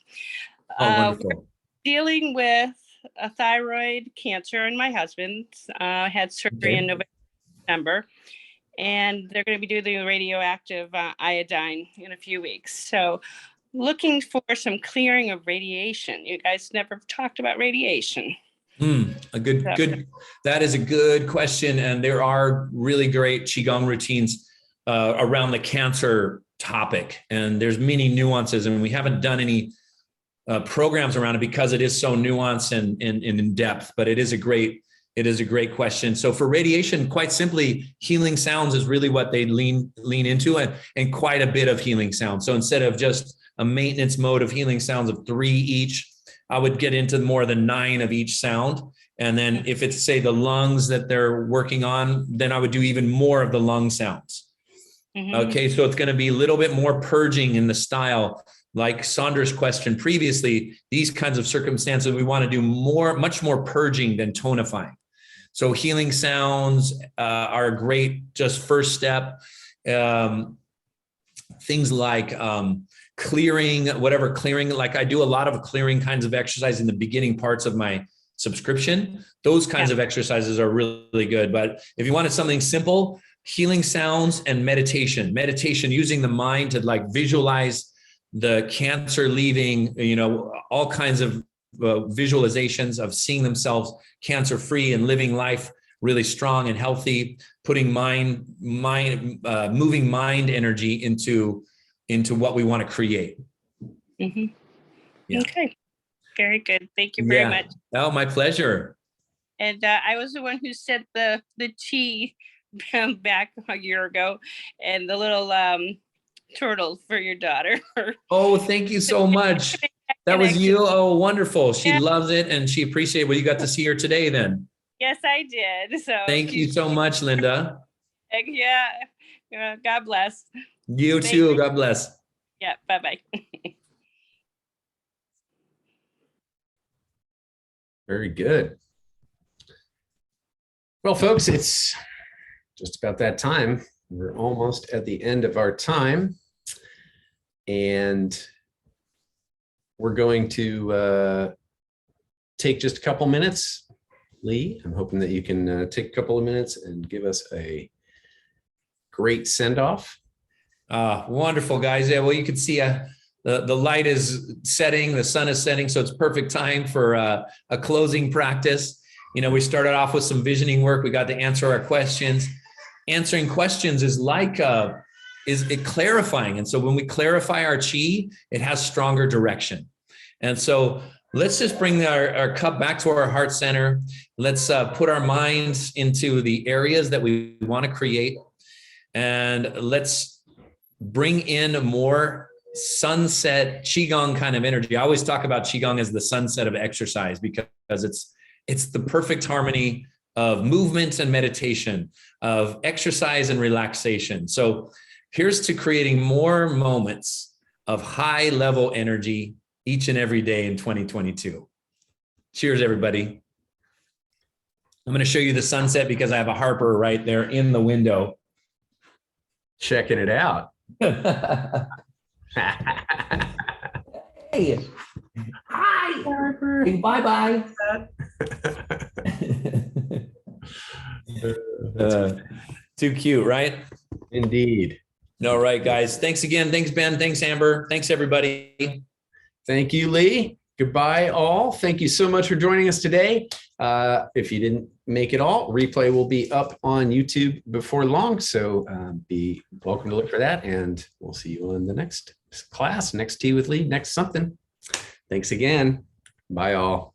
Oh, wonderful. We're dealing with a thyroid cancer, and my husband had surgery in November. And they're going to be doing the radioactive iodine in a few weeks. So looking for some clearing of radiation. You guys never talked about radiation. That is a good question. And there are really great Qigong routines around the cancer topic. And there's many nuances, and we haven't done any programs around it because it is so nuanced and in depth, but it is a great question. So for radiation, quite simply, healing sounds is really what they lean into, and quite a bit of healing sounds. So instead of just a maintenance mode of healing sounds of 3 each, I would get into more than 9 of each sound. And then if it's, say, the lungs that they're working on, then I would do even more of the lung sounds. Mm-hmm. Okay, so it's going to be a little bit more purging in the style. Like Saunders' question previously, these kinds of circumstances, we want to do much more purging than tonifying. So healing sounds are a great just first step. Things like clearing, like I do a lot of clearing kinds of exercise in the beginning parts of my subscription. Those kinds of exercises are really good. But if you wanted something simple, healing sounds and meditation using the mind to like visualize the cancer leaving, all kinds of visualizations of seeing themselves cancer-free and living life really strong and healthy, putting moving mind energy into what we want to create. Mm-hmm. Yeah. Okay, very good. Thank you very much. Oh, my pleasure. And I was the one who sent the Qi back a year ago, and the little turtles for your daughter. Oh, thank you so much. That was you. Oh, wonderful. She loves it, and she appreciated it. Well, you got to see her today then. Yes, I did. So thank you so much, Linda. Yeah. God bless. You too. God bless. Yeah. Bye-bye. Very good. Well, folks, it's just about that time. We're almost at the end of our time. And we're going to take just a couple minutes. Lee, I'm hoping that you can take a couple of minutes and give us a great send-off. Wonderful, guys. Yeah, well, you can see the light is setting, the sun is setting, so it's perfect time for a closing practice. We started off with some visioning work. We got to answer our questions. Answering questions is like is it clarifying. And so when we clarify our Qi, it has stronger direction. And so let's just bring our cup back to our heart center. Let's put our minds into the areas that we want to create. And let's bring in more sunset Qigong kind of energy. I always talk about Qigong as the sunset of exercise because it's the perfect harmony of movement and meditation, of exercise and relaxation. So here's to creating more moments of high level energy each and every day in 2022. Cheers, everybody. I'm going to show you the sunset because I have a Harper right there in the window. Checking it out. Hey. Hi, Harper. Hey, bye-bye. Too cute, right? Indeed. All right, guys. Thanks again. Thanks, Ben. Thanks, Amber. Thanks, everybody. Thank you, Lee. Goodbye, all. Thank you so much for joining us today. If you didn't make it all, replay will be up on YouTube before long. So be welcome to look for that. And we'll see you on the next class, next Tea with Lee, next something. Thanks again. Bye, all.